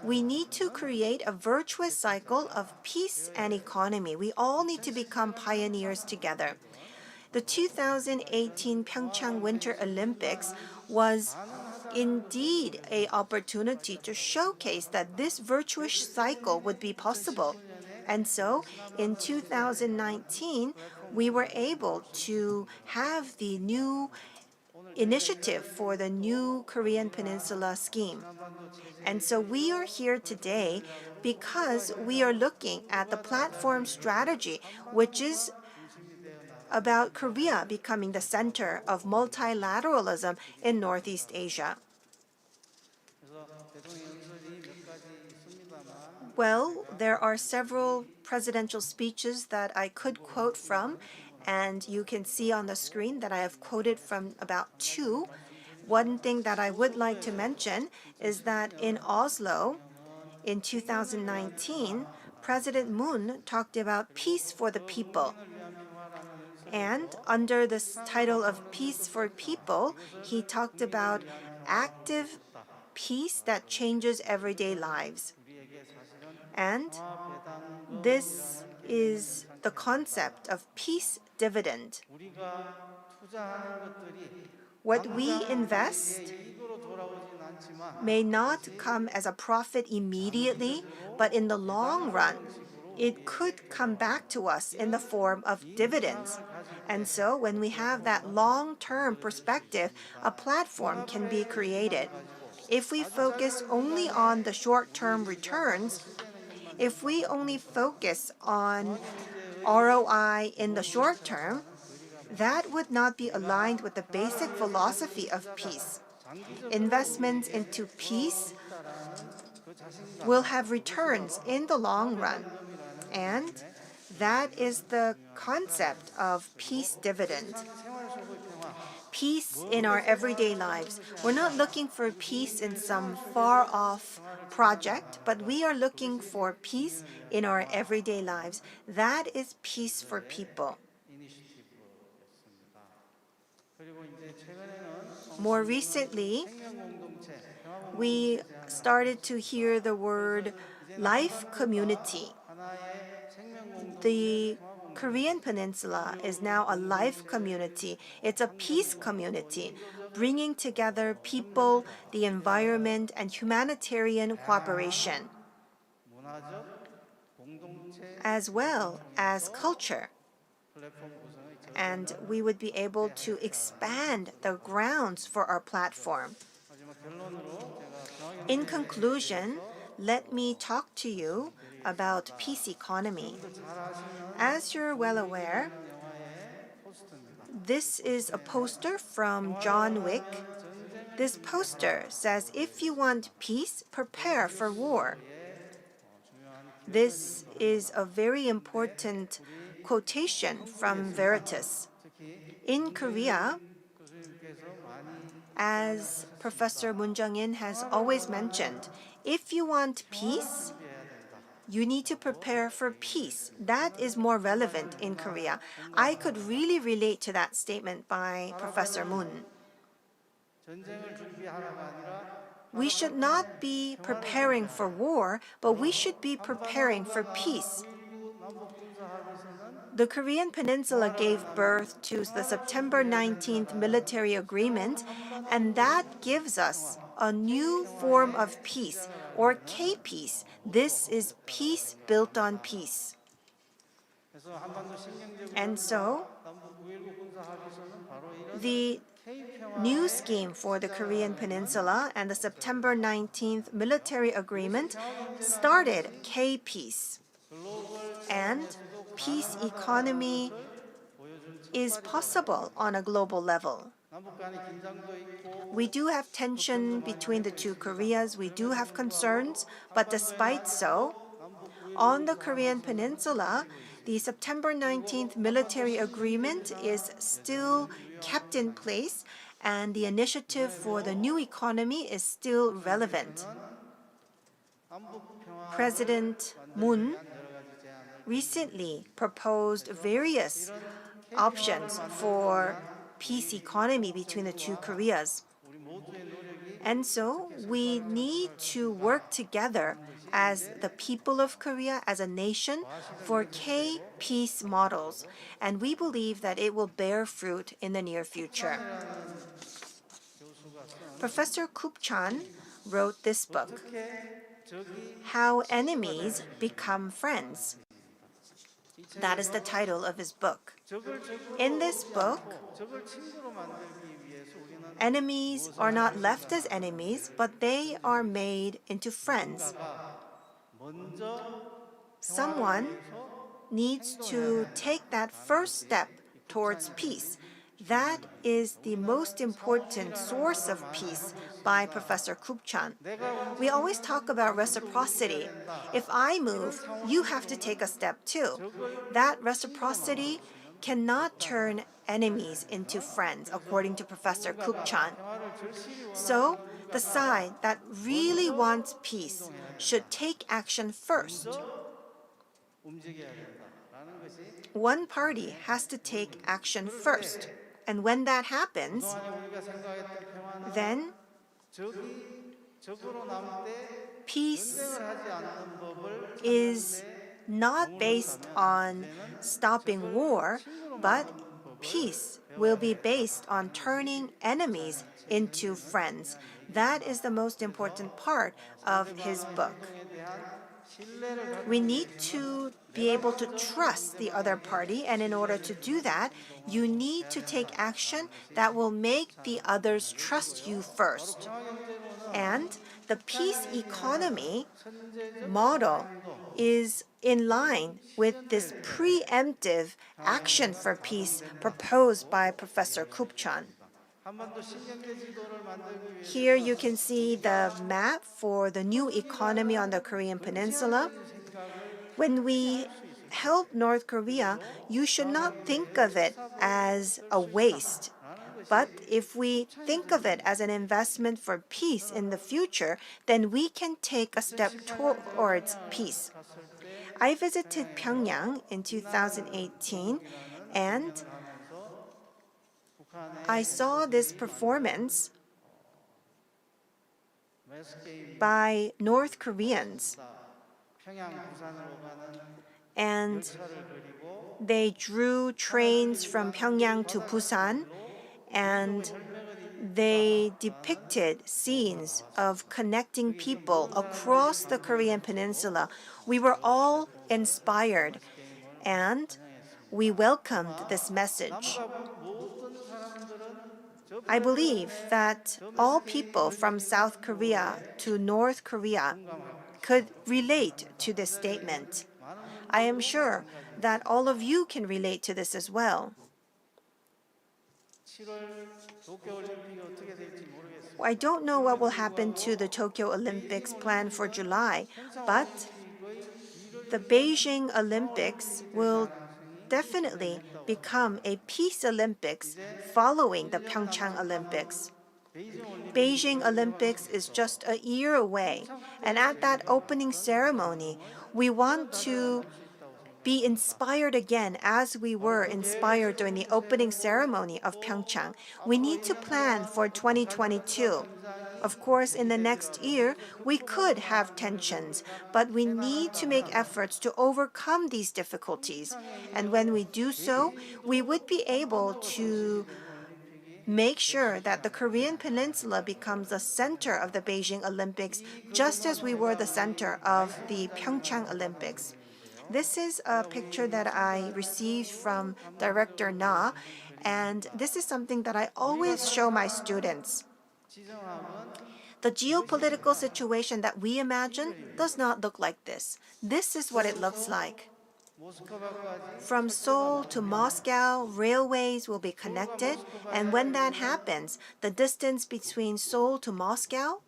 we need to create a virtuous cycle of peace and economy. We all need to become pioneers together. The 2018 PyeongChang Winter Olympics was indeed an opportunity to showcase that this virtuous cycle would be possible. And so, in 2019, we were able to have the new initiative for the new Korean Peninsula scheme. And so we are here today because we are looking at the platform strategy, which is about Korea becoming the center of multilateralism in Northeast Asia. Well, there are several presidential speeches that I could quote from, and you can see on the screen that I have quoted from about two. One thing that I would like to mention is that in Oslo, in 2019, President Moon talked about peace for the people. And under this title of Peace for People, he talked about active peace that changes everyday lives. And this is the concept of peace dividend. What we invest may not come as a profit immediately, but in the long run, it could come back to us in the form of dividends. And so when we have that long-term perspective, a platform can be created. If we focus only on the short-term returns, if we only focus on ROI in the short term, that would not be aligned with the basic philosophy of peace. Investments into peace will have returns in the long run. And that is the concept of peace dividend. Peace in our everyday lives. We're not looking for peace in some far-off project, but we are looking for peace in our everyday lives. That is peace for people. More recently, we started to hear the word life community. The Korean Peninsula is now a life community. It's a peace community, bringing together people, the environment, and humanitarian cooperation, as well as culture. And we would be able to expand the grounds for our platform. In conclusion, let me talk to you about peace economy. As you're well aware, this is a poster from John Wick. This poster says, if you want peace, prepare for war. This is a very important quotation from Veritas. In Korea, as Professor Moon Jung-in has always mentioned, if you want peace, you need to prepare for peace. That is more relevant in Korea. I could really relate to that statement by Professor Moon. We should not be preparing for war, but we should be preparing for peace. The Korean Peninsula gave birth to the September 19th military agreement, and that gives us a new form of peace, or K-peace. This is peace built on peace. And so, the new scheme for the Korean Peninsula and the September 19th military agreement started K-peace. And peace economy is possible on a global level. We do have tension between the two Koreas. We do have concerns, but despite so, on the Korean Peninsula, the September 19th military agreement is still kept in place, and the initiative for the new economy is still relevant. President Moon recently proposed various options for peace economy between the two Koreas. And so we need to work together as the people of Korea, as a nation, for K-peace models. And we believe that it will bear fruit in the near future. Professor Kupchan wrote this book, How Enemies Become Friends. That is the title of his book. In this book, enemies are not left as enemies, but they are made into friends. Someone needs to take that first step towards peace. That is the most important source of peace by Professor Kupchan. We always talk about reciprocity. If I move, you have to take a step too. That reciprocity cannot turn enemies into friends, according to Professor Kupchan. So, the side that really wants peace should take action first. One party has to take action first. And when that happens, then peace is not based on stopping war, but peace will be based on turning enemies into friends. That is the most important part of his book. We need to be able to trust the other party, and in order to do that, you need to take action that will make the others trust you first. And the peace economy model is in line with this preemptive action for peace proposed by Professor Kupchan. Here you can see the map for the new economy on the Korean Peninsula. When we help North Korea, you should not think of it as a waste. But if we think of it as an investment for peace in the future, then we can take a step towards peace. I visited Pyeongyang in 2018, and I saw this performance by North Koreans. And they drew trains from Pyeongyang to Busan, and they depicted scenes of connecting people across the Korean Peninsula. We were all inspired, and we welcomed this message. I believe that all people from South Korea to North Korea could relate to this statement. I am sure that all of you can relate to this as well. I don't know what will happen to the Tokyo Olympics planned for July, but the Beijing Olympics will definitely become a peace Olympics following the PyeongChang Olympics. Beijing Olympics is just a year away, and at that opening ceremony, we want to be inspired again as we were inspired during the opening ceremony of PyeongChang. We need to plan for 2022. Of course, in the next year, we could have tensions, but we need to make efforts to overcome these difficulties. And when we do so, we would be able to make sure that the Korean Peninsula becomes the center of the Beijing Olympics, just as we were the center of the PyeongChang Olympics. This is a picture that I received from Director Na, and this is something that I always show my students. The geopolitical situation that we imagine does not look like this. This is what it looks like. From Seoul to Moscow, railways will be connected, and when that happens, the distance between Seoul to Moscow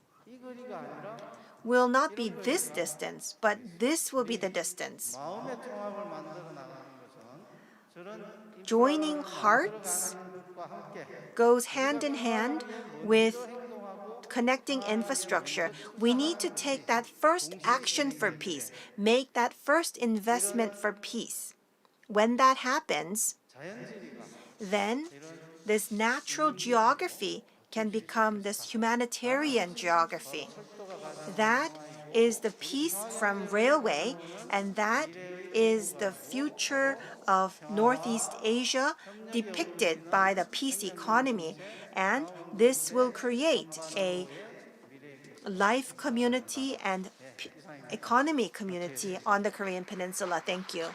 will not be this distance, but this will be the distance. Joining hearts goes hand in hand with connecting infrastructure. We need to take that first action for peace, make that first investment for peace. When that happens, then this natural geography can become this humanitarian geography. That is the peace from railway, and that is the future of Northeast Asia depicted by the peace economy. And this will create a life community and economy community on the Korean Peninsula. Thank you.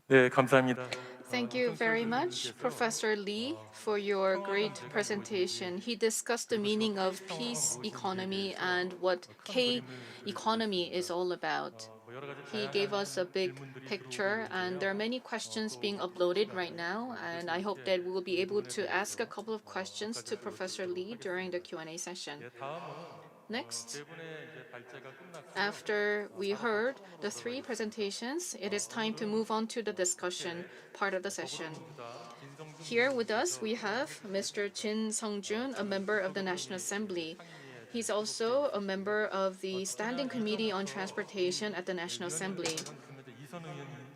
네, 감사합니다. Thank you very much, Professor Lee, for your great presentation. He discussed the meaning of peace economy and what K economy is all about. He gave us a big picture, and there are many questions being uploaded right now, and I hope that we will be able to ask a couple of questions to Professor Lee during the Q&A session. Next, after we heard the three presentations, it is time to move on to the discussion part of the session. Here with us, we have Mr. Jin Sung-jun, a member of the National Assembly. He's also a member of the Standing Committee on Transportation at the National Assembly.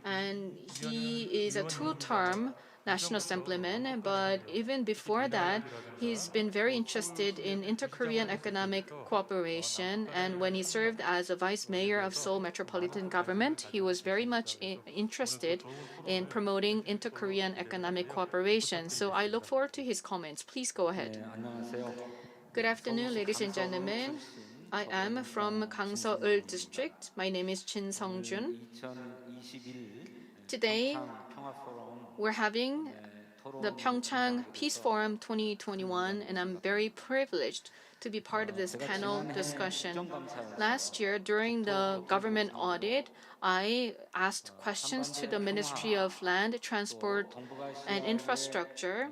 And he is a two-term National Assemblyman, but even before that, he's been very interested in inter-Korean economic cooperation. And when he served as a vice mayor of Seoul Metropolitan Government, he was very much interested in promoting inter-Korean economic cooperation. So I look forward to his comments. Please go ahead. Good afternoon, ladies and gentlemen. I am from Gangseul District. My name is Jin Sung-jun. Today, we're having the PyeongChang Peace Forum 2021, and I'm very privileged to be part of this panel discussion. Last year, during the government audit, I asked questions to the Ministry of Land, Transport, and Infrastructure,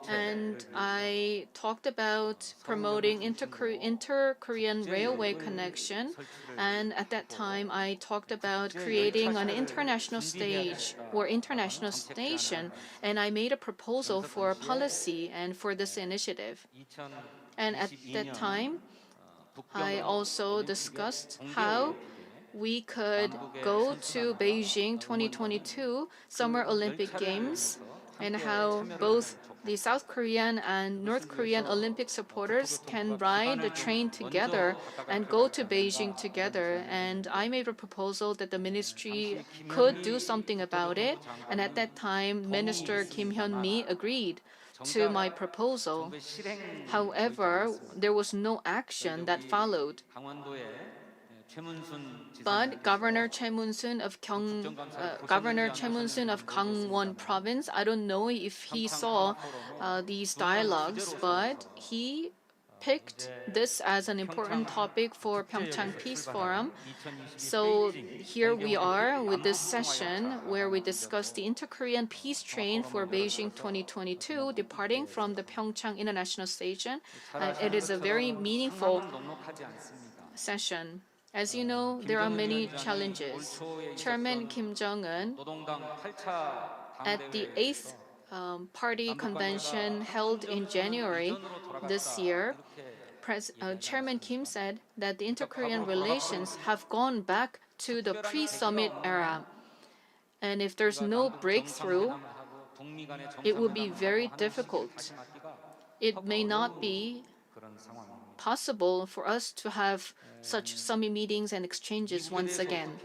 and I talked about promoting inter-Korean railway connection, and at that time I talked about creating an international stage or international station, and I made a proposal for a policy and for this initiative. And at that time, I also discussed how we could go to Beijing 2022 Summer Olympic Games and how both the South Korean and North Korean Olympic supporters can ride the train together and go to Beijing together. And I made a proposal that the ministry could do something about it. And at that time, Minister Kim Hyun-mi agreed to my proposal. However, there was no action that followed. But Governor Choi Mun-soon of Gangwon Province, I don't know if he saw these dialogues, but he picked this as an important topic for PyeongChang Peace Forum. So here we are with this session where we discuss the inter-Korean peace train for Beijing 2022 departing from the PyeongChang International Station. It is a very meaningful session. As you know, there are many challenges. Chairman Kim Jong-un, at the 8th Party Convention held in January this year, Chairman Kim said that the inter-Korean relations have gone back to the pre-summit era. And if there's no breakthrough, it will be very difficult. It may not be possible for us to have such summit meetings and exchanges once again.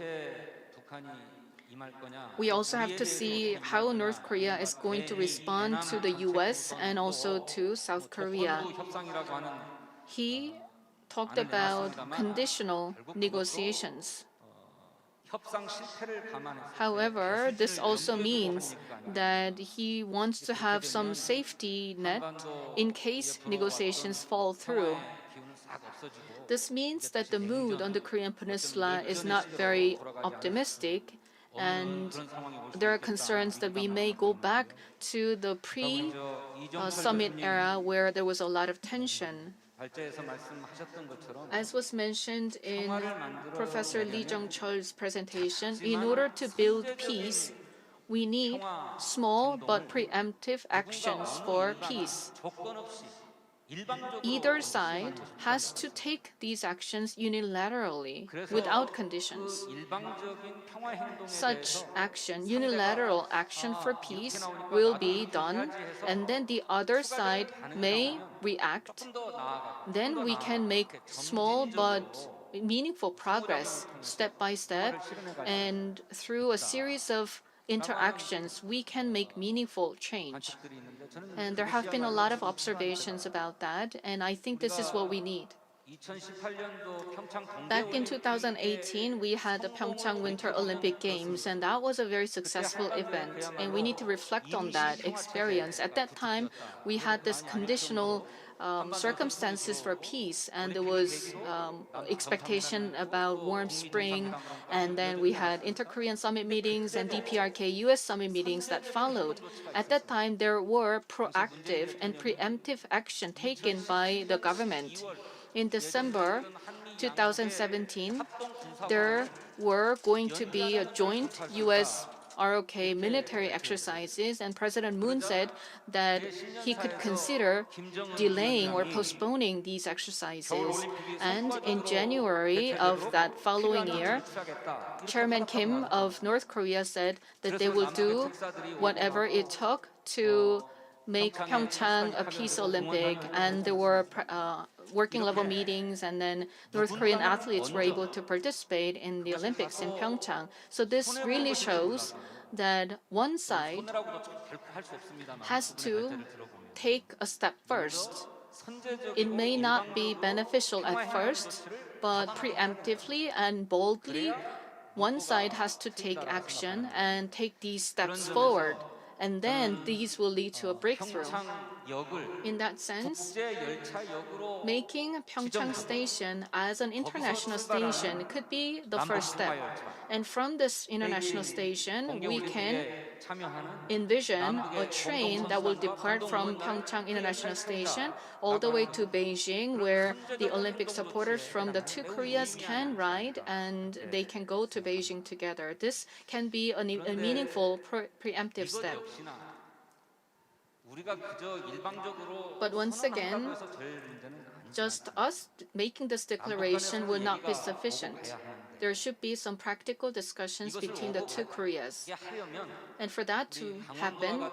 We also have to see how North Korea is going to respond to the US and also to South Korea. He talked about conditional negotiations. However, this also means that he wants to have some safety net in case negotiations fall through. This means that the mood on the Korean Peninsula is not very optimistic, and there are concerns that we may go back to the pre-summit era where there was a lot of tension. As was mentioned in Professor Lee Jung-cheol's presentation, in order to build peace, we need small but preemptive actions for peace. Either side has to take these actions unilaterally, without conditions. Such action, unilateral action for peace, will be done, and then the other side may react. Then we can make small but meaningful progress step by step, and through a series of interactions, we can make meaningful change. And there have been a lot of observations about that, and I think this is what we need. Back in 2018, we had the PyeongChang Winter Olympic Games, and that was a very successful event. And we need to reflect on that experience. At that time, we had this conditional circumstances for peace, and there was expectation about warm spring, and then we had inter-Korean summit meetings and DPRK US summit meetings that followed. At that time, there were proactive and preemptive action taken by the government. In December 2017, there were going to be a joint US ROK military exercises, and President Moon said that he could consider delaying or postponing these exercises. And in January of that following year, Chairman Kim of North Korea said that they will do whatever it took to make PyeongChang a peace Olympic, and there were working level meetings, and then North Korean athletes were able to participate in the Olympics in PyeongChang. So this really shows that one side has to take a step first. It may not be beneficial at first, but preemptively and boldly, one side has to take action and take these steps forward, and then these will lead to a breakthrough. In that sense, making PyeongChang Station as an international station could be the first step. And from this international station, we can envision a train that will depart from PyeongChang International Station all the way to Beijing, where the Olympic supporters from the two Koreas can ride and they can go to Beijing together. This can be a meaningful preemptive step. But once again, just us making this declaration will not be sufficient. There should be some practical discussions between the two Koreas. And for that to happen,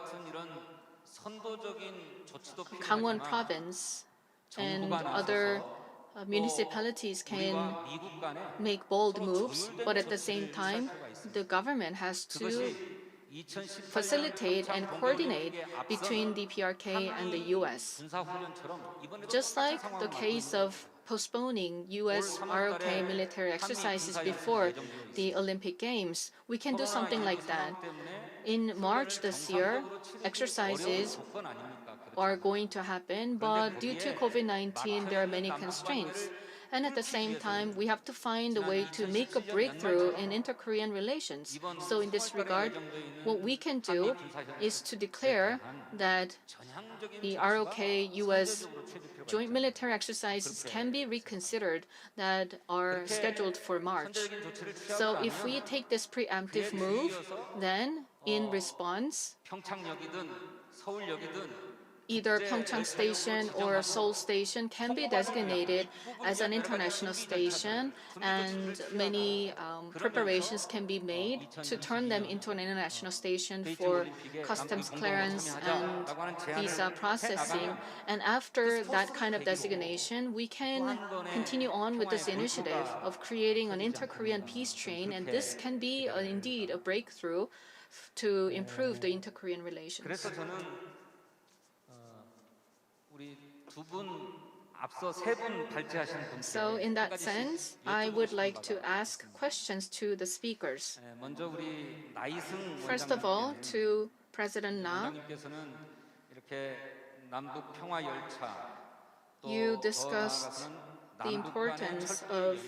Gangwon province and other municipalities can make bold moves, but at the same time, the government has to facilitate and coordinate between DPRK and the US. Just like the case of postponing US ROK military exercises before the Olympic Games, we can do something like that. In March this year, exercises are going to happen, but due to COVID-19, there are many constraints. And at the same time, we have to find a way to make a breakthrough in inter-Korean relations. So in this regard, what we can do is to declare that the ROK US joint military exercises can be reconsidered that are scheduled for March. So if we take this preemptive move, then in response, either PyeongChang Station or Seoul Station can be designated as an international station, and many preparations can be made to turn them into an international station for customs clearance and visa processing. And after that kind of designation, we can continue on with this initiative of creating an inter-Korean peace train, and this can be indeed a breakthrough to improve the inter-Korean relations. So in that sense, I would like to ask questions to the speakers. First of all, to President Na, you discussed the importance of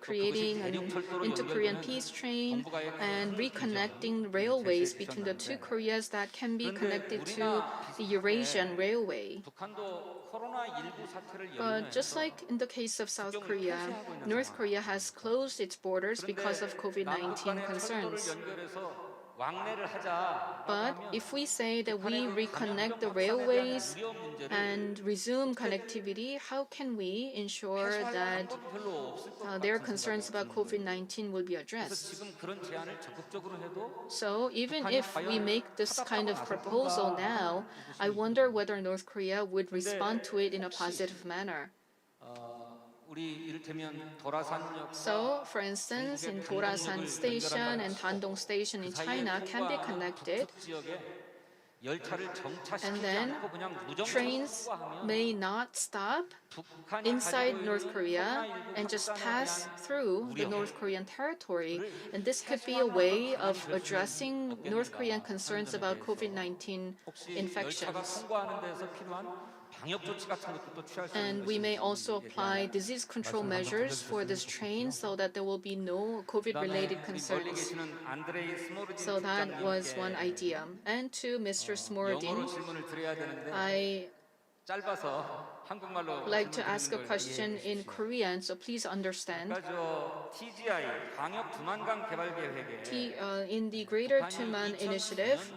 creating an inter-Korean peace train and reconnecting railways between the two Koreas that can be connected to the Eurasian Railway. But just like in the case of South Korea, North Korea has closed its borders because of COVID-19 concerns. But if we say that we reconnect the railways and resume connectivity, how can we ensure that their concerns about COVID-19 will be addressed? So even if we make this kind of proposal now, I wonder whether North Korea would respond to it in a positive manner. So, for instance, in Dorasan Station and Dandong Station in China can be connected, and then trains may not stop inside North Korea and just pass through the North Korean territory. And this could be a way of addressing North Korean concerns about COVID-19 infections. And we may also apply disease control measures for this train so that there will be no COVID-related concerns. So that was one idea. And to Mr. Smordin, I would like to ask a question in Korean, so please understand. In the Greater Tuman Initiative,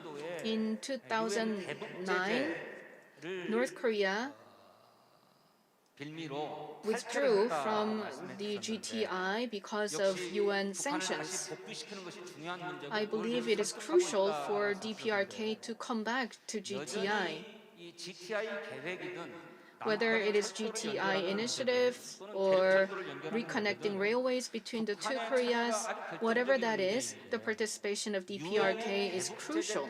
in 2009, North Korea withdrew from the GTI because of UN sanctions. I believe it is crucial for DPRK to come back to GTI. Whether it is GTI initiative or reconnecting railways between the two Koreas, whatever that is, the participation of DPRK is crucial.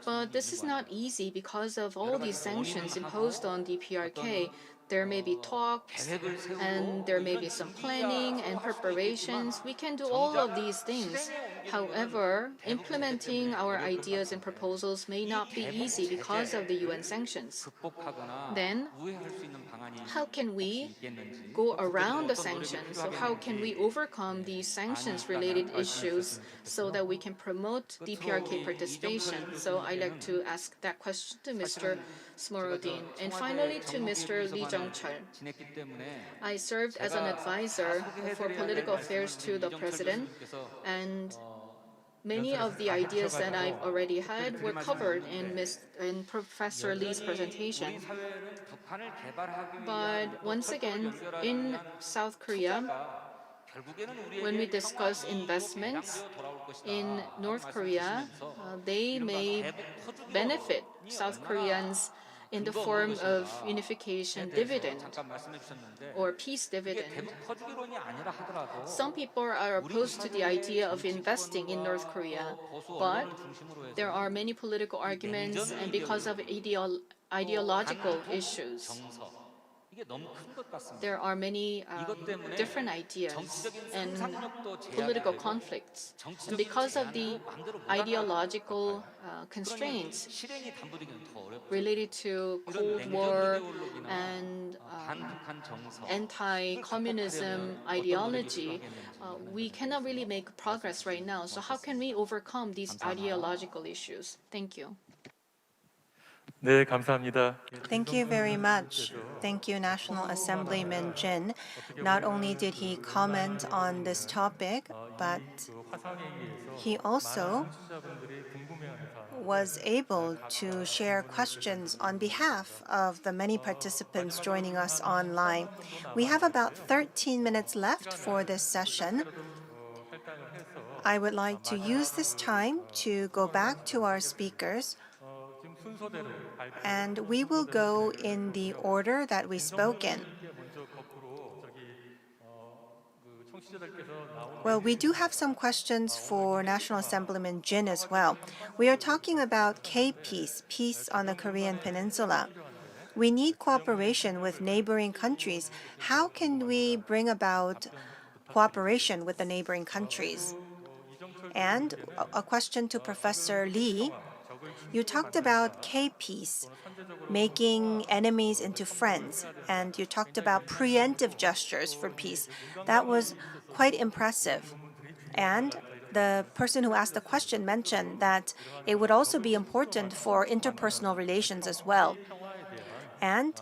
But this is not easy because of all these sanctions imposed on DPRK. There may be talks and there may be some planning and preparations. We can do all of these things. However, implementing our ideas and proposals may not be easy because of the UN sanctions. Then, how can we go around the sanctions? So how can we overcome these sanctions-related issues so that we can promote DPRK participation? So I'd like to ask that question to Mr. Smorodin. And finally, to Mr. Lee Jung-chul. I served as an advisor for political affairs to the president, and many of the ideas that I've already had were covered in Professor Lee's presentation. But once again, in South Korea, when we discuss investments in North Korea, they may benefit South Koreans in the form of unification dividend or peace dividend. Some people are opposed to the idea of investing in North Korea, but there are many political arguments and because of ideological issues. There are many different ideas and political conflicts. And because of the ideological constraints related to Cold War and anti-communism ideology, we cannot really make progress right now. So how can we overcome these ideological issues? Thank you. 네, 감사합니다. Thank you very much. Thank you, National Assemblyman Jin. Not only did he comment on this topic, but he also was able to share questions on behalf of the many participants joining us online. We have about 13 minutes left for this session. I would like to use this time to go back to our speakers, and we will go in the order that we spoke in. Well, we do have some questions for National Assemblyman Jin as well. We are talking about K-peace, peace on the Korean Peninsula. We need cooperation with neighboring countries. How can we bring about cooperation with the neighboring countries? And a question to Professor Lee. You talked about K-peace, making enemies into friends, and you talked about preemptive gestures for peace. That was quite impressive. And the person who asked the question mentioned that it would also be important for interpersonal relations as well. And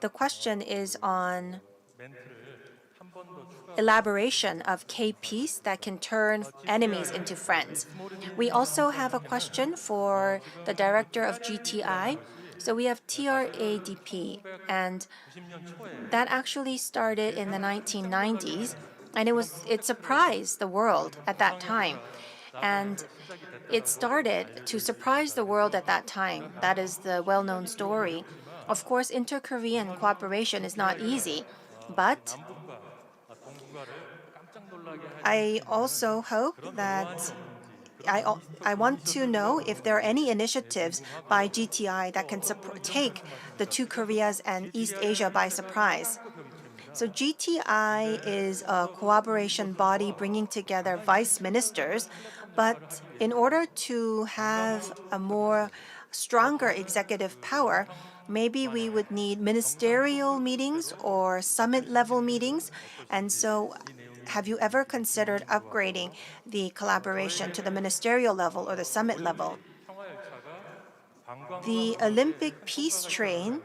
the question is on elaboration of K-peace that can turn enemies into friends. We also have a question for the director of GTI. So we have TRADP, and that actually started in the 1990s, and it surprised the world at that time. And it started to surprise the world at that time. That is the well-known story. Of course, inter-Korean cooperation is not easy, but I also hope that I want to know if there are any initiatives by GTI that can take the two Koreas and East Asia by surprise. So GTI is a cooperation body bringing together vice ministers, but in order to have a more stronger executive power, maybe we would need ministerial meetings or summit level meetings. And so have you ever considered upgrading the collaboration to the ministerial level or the summit level? The Olympic peace train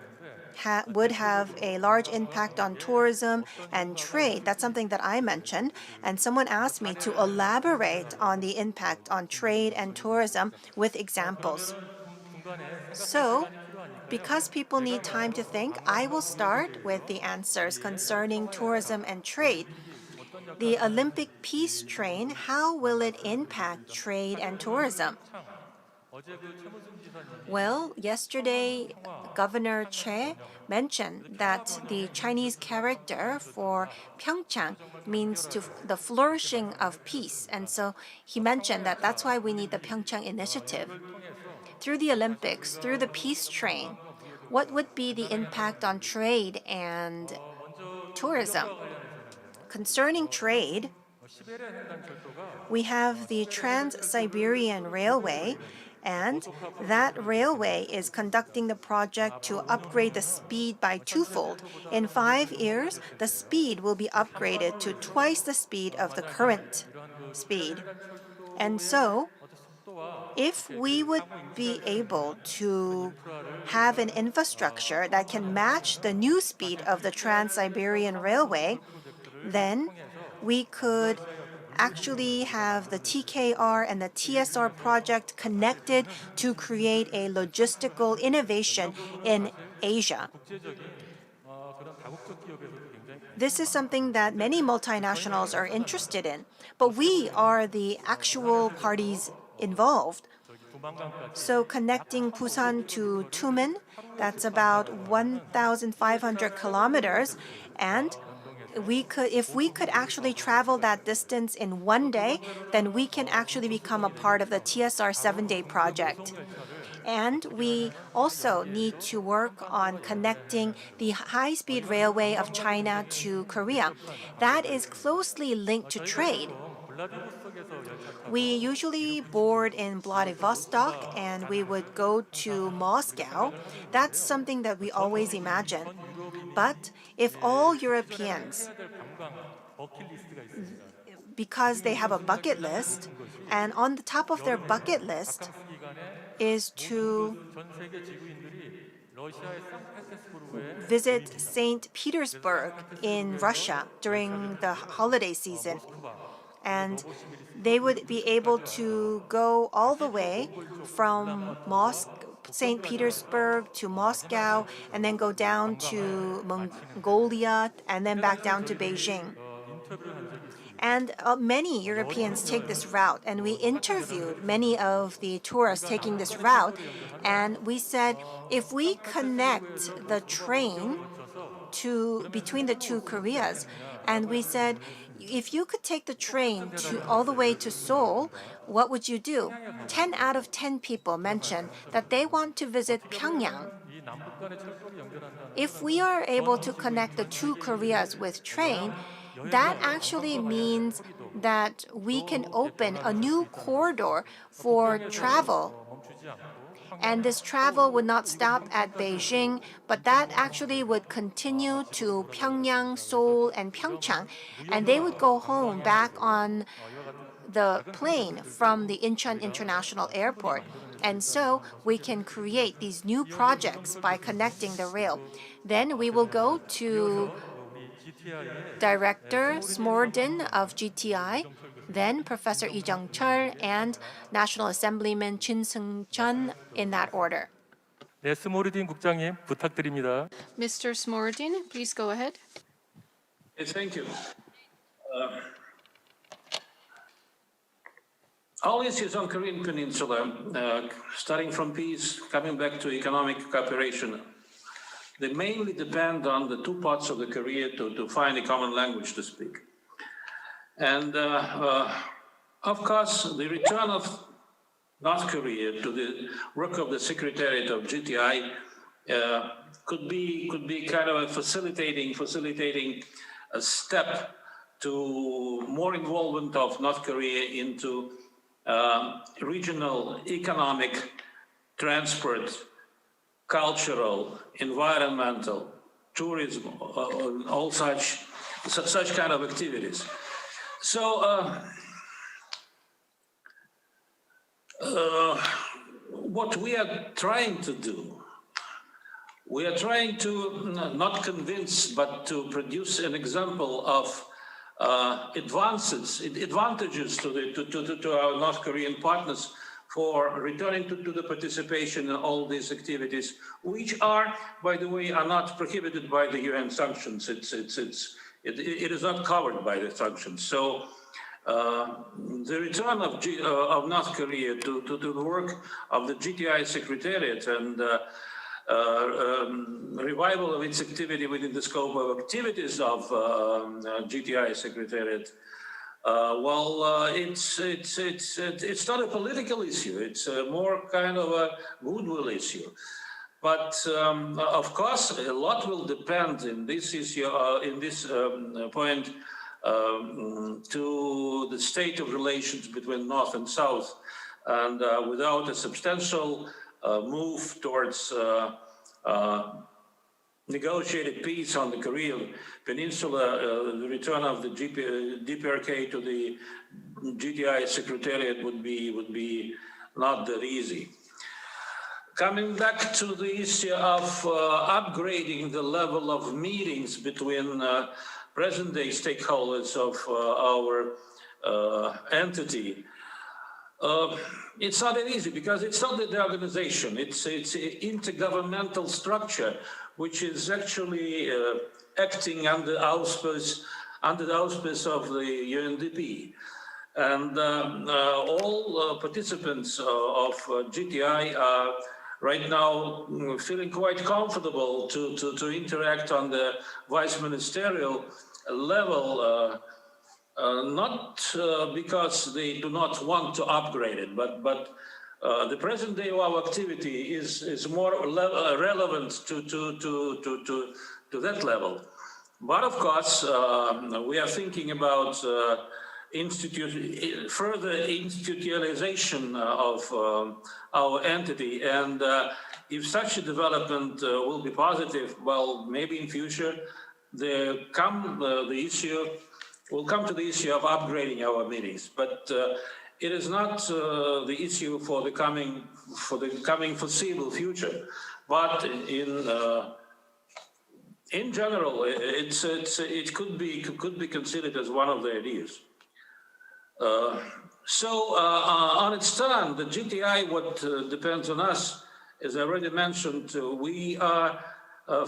would have a large impact on tourism and trade. That's something that I mentioned. And someone asked me to elaborate on the impact on trade and tourism with examples. So, because people need time to think, I will start with the answers concerning tourism and trade. The Olympic peace train, how will it impact trade and tourism? Well, yesterday, Governor Che mentioned that the Chinese character for PyeongChang means the flourishing of peace. And so he mentioned that that's why we need the PyeongChang initiative. Through the Olympics, through the peace train, what would be the impact on trade and tourism? Concerning trade, we have the Trans-Siberian Railway, and that railway is conducting the project to upgrade the speed by twofold. In 5 years, the speed will be upgraded to twice the speed of the current speed. And so, if we would be able to have an infrastructure that can match the new speed of the Trans-Siberian Railway, then we could actually have the TKR and the TSR project connected to create a logistical innovation in Asia. This is something that many multinationals are interested in, but we are the actual parties involved. So connecting Busan to Tumen, that's about 1,500 kilometers, and if we could actually travel that distance in 1 day, then we can actually become a part of the TSR 7-day project. And we also need to work on connecting the high-speed railway of China to Korea. That is closely linked to trade. We usually board in Vladivostok and we would go to Moscow. That's something that we always imagine. But if all Europeans, because they have a bucket list, and on the top of their bucket list is to visit St. Petersburg in Russia during the holiday season, and they would be able to go all the way from St. Petersburg to Moscow, and then go down to Mongolia, and then back down to Beijing. And many Europeans take this route, and we interviewed many of the tourists taking this route, and we said, if we connect the train between the two Koreas, and we said, if you could take the train all the way to Seoul, what would you do? 10 out of 10 people mentioned that they want to visit Pyeongyang. If we are able to connect the two Koreas with train, that actually means that we can open a new corridor for travel. And this travel would not stop at Beijing, but that actually would continue to Pyongyang, Seoul, and PyeongChang. And they would go home back on the plane from the Incheon International Airport. And so we can create these new projects by connecting the rail. Then we will go to Director Smordin of GTI, then Professor Lee Jung-chul and National Assemblyman Chin Seung-chun in that order. 네, 스모르딘 국장님 부탁드립니다. Mr. Smordin, please go ahead. Yes, thank you. All issues on Korean Peninsula, starting from peace, coming back to economic cooperation, they mainly depend on the two parts of the Korea to find a common language to speak. And of course, the return of North Korea to the work of the Secretariat of GTI could be kind of a facilitating a step to more involvement of North Korea into regional economic, transport, cultural, environmental, tourism, all such kind of activities. So what we are trying to do, we are trying to not convince, but to produce an example of advantages to our North Korean partners for returning to the participation in all these activities, which are, by the way, are not prohibited by the UN sanctions. It is not covered by the sanctions. So the return of North Korea to the work of the GTI Secretariat and revival of its activity within the scope of activities of GTI Secretariat. It's not a political issue. It's more kind of a goodwill issue. But of course, a lot will depend in this issue, in this point, to the state of relations between North and South. And without a substantial move towards negotiated peace on the Korean Peninsula, the return of the DPRK to the GTI Secretariat would be not that easy. Coming back to the issue of upgrading the level of meetings between present-day stakeholders of our entity, it's not that easy because it's not the organization, it's an intergovernmental structure which is actually acting under the auspice of the UNDP. And all participants of GTI are right now feeling quite comfortable to interact on the vice ministerial level, not because they do not want to upgrade it, but the present day of our activity is more relevant to that level. But of course, we are thinking about further institutionalization of our entity, and if such a development will be positive, well, maybe in future we'll come to the issue of upgrading our meetings, but it is not the issue for the coming foreseeable future. But in general, it could be considered as one of the ideas. So on its turn, the GTI, what depends on us, as I already mentioned, we are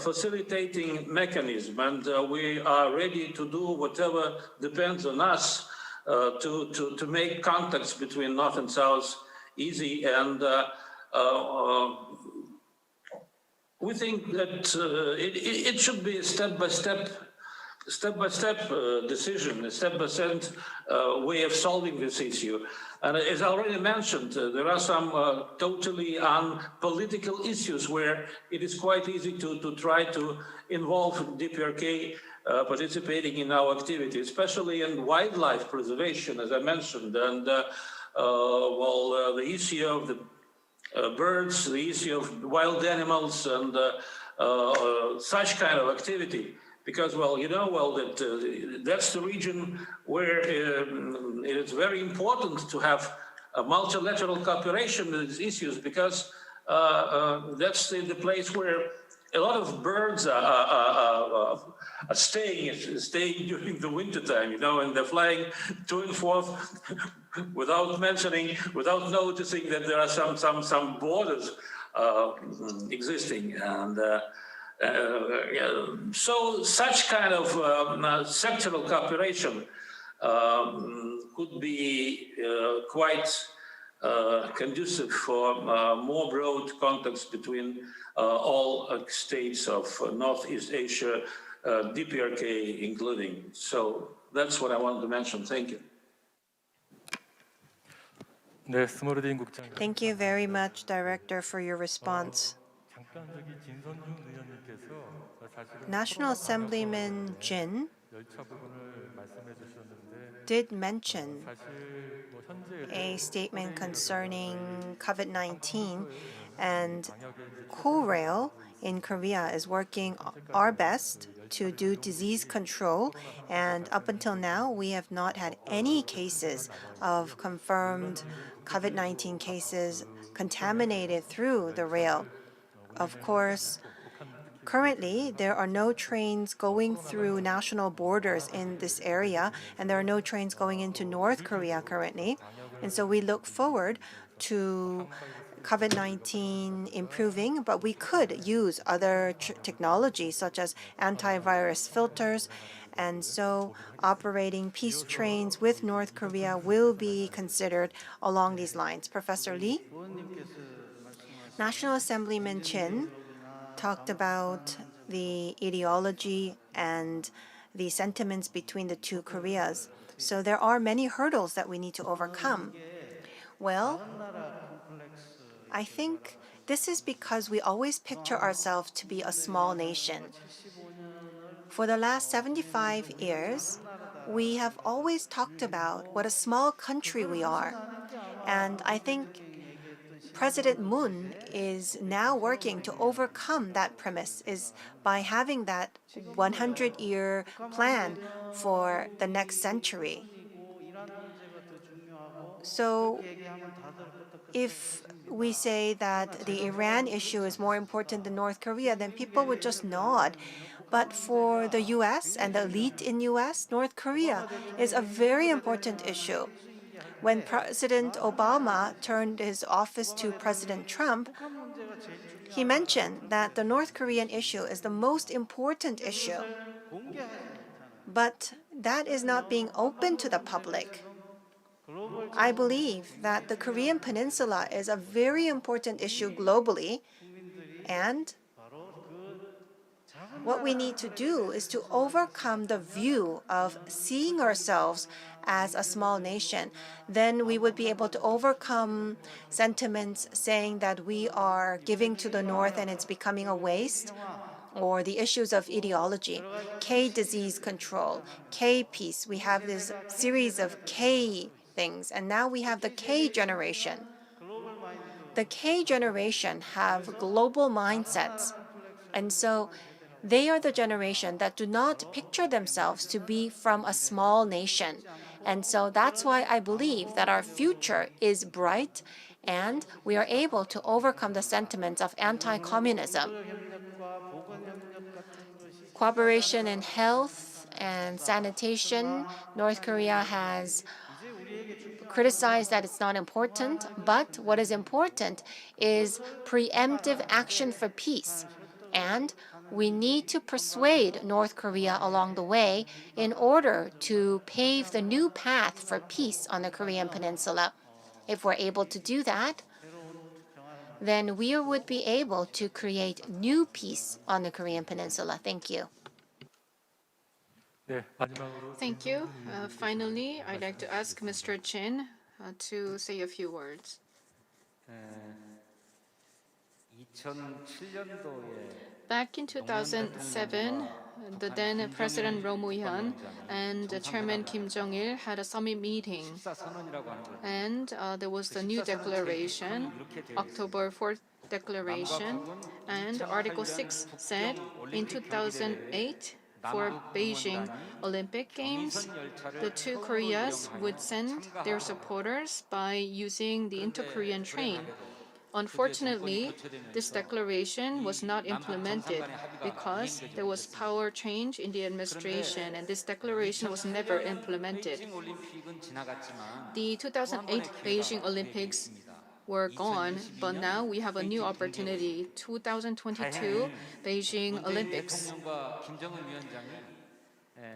facilitating mechanism, and we are ready to do whatever depends on us to make contacts between North and South easy. And we think that it should be a step-by-step decision, a step-by-step way of solving this issue. And as I already mentioned, there are some totally unpolitical issues where it is quite easy to try to involve DPRK participating in our activity, especially in wildlife preservation, as I mentioned, and the issue of the birds, the issue of wild animals, and such kind of activity. Because, well, you know, well, that that's the region where it is very important to have a multilateral cooperation with these issues, because that's the place where a lot of birds are staying during the winter time, you know, and they're flying to and forth without noticing that there are some borders existing, and so such kind of sectoral cooperation could be quite conducive for more broad contacts between all states of Northeast Asia, DPRK including. So that's what I wanted to mention. Thank you. 네, 스모르딘 국장님. Thank you very much, Director, for your response. 잠깐 진선중 의원님께서 사실은 National Assemblyman Jin 열차 부분을 말씀해 주셨는데 did mention 사실 뭐 현재 a statement concerning COVID-19, and Korail in Korea is working our best to do disease control, and up until now we have not had any cases of confirmed COVID-19 cases contaminated through the rail. Of course, currently, there are no trains going through national borders in this area, and there are no trains going into North Korea currently. And so we look forward to COVID-19 improving, but we could use other technologies such as antivirus filters. And so operating peace trains with North Korea will be considered along these lines. Professor Lee? National Assemblyman Chin talked about the ideology and the sentiments between the two Koreas. So there are many hurdles that we need to overcome. Well, I think this is because we always picture ourselves to be a small nation. For the last 75 years, we have always talked about what a small country we are. And I think President Moon is now working to overcome that premise is by having that 100-year plan for the next century. So if we say that the Iran issue is more important than North Korea, then people would just nod. But for the U.S. and the elite in U.S., North Korea is a very important issue. When President Obama turned his office to President Trump, he mentioned that the North Korean issue is the most important issue. But that is not being open to the public. I believe that the Korean Peninsula is a very important issue globally, and what we need to do is to overcome the view of seeing ourselves as a small nation. Then we would be able to overcome sentiments saying that we are giving to the North and it's becoming a waste, or the issues of ideology, K disease control, K peace. We have this series of K things, and now we have the K generation. The K generation have global mindsets, and so they are the generation that do not picture themselves to be from a small nation. And so that's why I believe that our future is bright and we are able to overcome the sentiments of anti-communism. Cooperation in health and sanitation, North Korea has criticized that it's not important, but what is important is preemptive action for peace. And we need to persuade North Korea along the way in order to pave the new path for peace on the Korean Peninsula. If we're able to do that, then we would be able to create new peace on the Korean Peninsula. Thank you. Thank you. Finally, I'd like to ask Mr. Chin to say a few words. Back in 2007, the then President Roh Moo-hyun and Chairman Kim Jong-il had a summit meeting. And there was the new declaration, October 4th declaration, and Article 6 said in 2008, for Beijing Olympic Games, the two Koreas would send their supporters by using the inter-Korean train. Unfortunately, this declaration was not implemented because there was power change in the administration, and this declaration was never implemented. The 2008 Beijing Olympics were gone, but now we have a new opportunity. 2022 Beijing Olympics.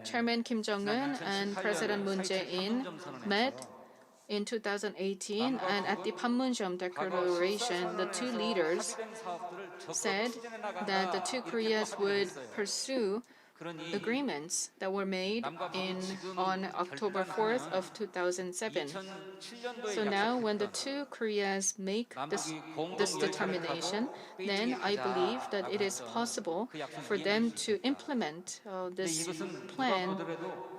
Chairman Kim Jong-un and President Moon Jae-in met in 2018, and at the Panmunjom Declaration, the two leaders said that the two Koreas would pursue agreements that were made on October 4th of 2007. So now when the two Koreas make this determination, then I believe that it is possible for them to implement this plan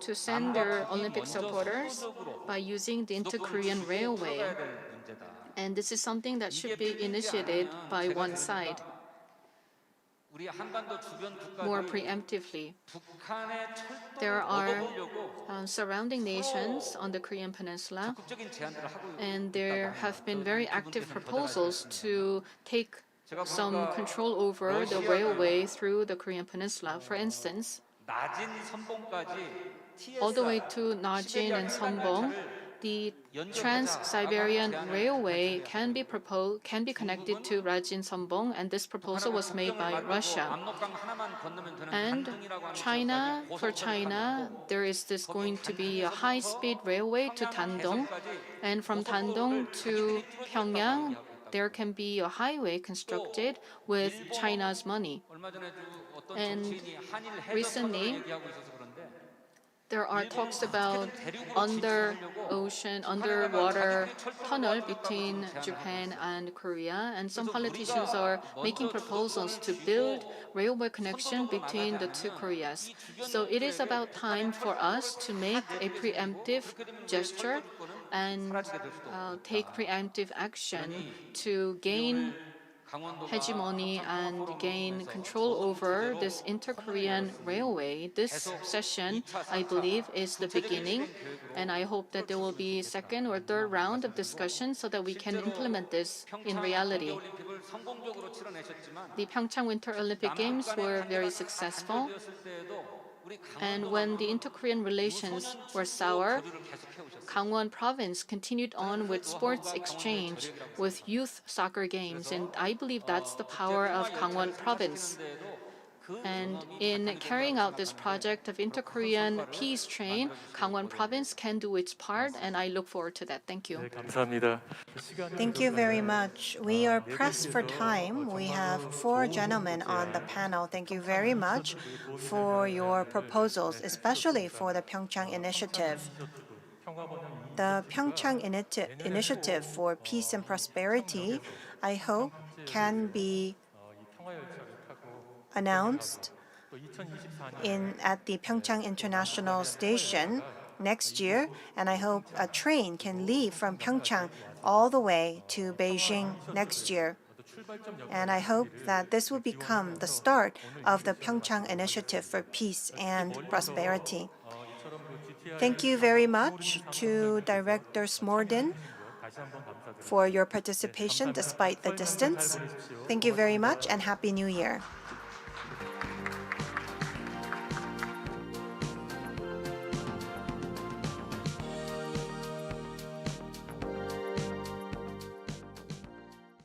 to send their Olympic supporters by using the inter-Korean railway. And this is something that should be initiated by one side more preemptively. There are surrounding nations on the Korean Peninsula, and there have been very active proposals to take some control over the railway through the Korean Peninsula. For instance, all the way to Najin and Seongbong, the Trans-Siberian Railway can be connected to Rajin-Seongbong, and this proposal was made by Russia. And for China, there is going to be a high-speed railway to Dandong, and from Dandong to Pyeongyang, there can be a highway constructed with China's money. And recently, there are talks about underwater tunnel between Japan and Korea, and some politicians are making proposals to build railway connection between the two Koreas. So it is about time for us to make a preemptive gesture and take preemptive action to gain hegemony and gain control over this inter-Korean railway. This session, I believe, is the beginning, and I hope that there will be a second or third round of discussion so that we can implement this in reality. The PyeongChang Winter Olympic Games were very successful, and when the inter-Korean relations were sour, Gangwon Province continued on with sports exchange with youth soccer games, and I believe that's the power of Gangwon Province. And in carrying out this project of inter-Korean peace train, Gangwon Province can do its part, and I look forward to that. Thank you. Thank you very much. We are pressed for time. We have 4 gentlemen on the panel. Thank you very much for your proposals, especially for the PyeongChang Initiative. The PyeongChang Initiative for Peace and Prosperity, I hope, can be announced at the PyeongChang International Station next year, and I hope a train can leave from PyeongChang all the way to Beijing next year. And I hope that this will become the start of the PyeongChang Initiative for Peace and Prosperity. Thank you very much to Director Smorden for your participation despite the distance. Thank you very much and Happy New Year.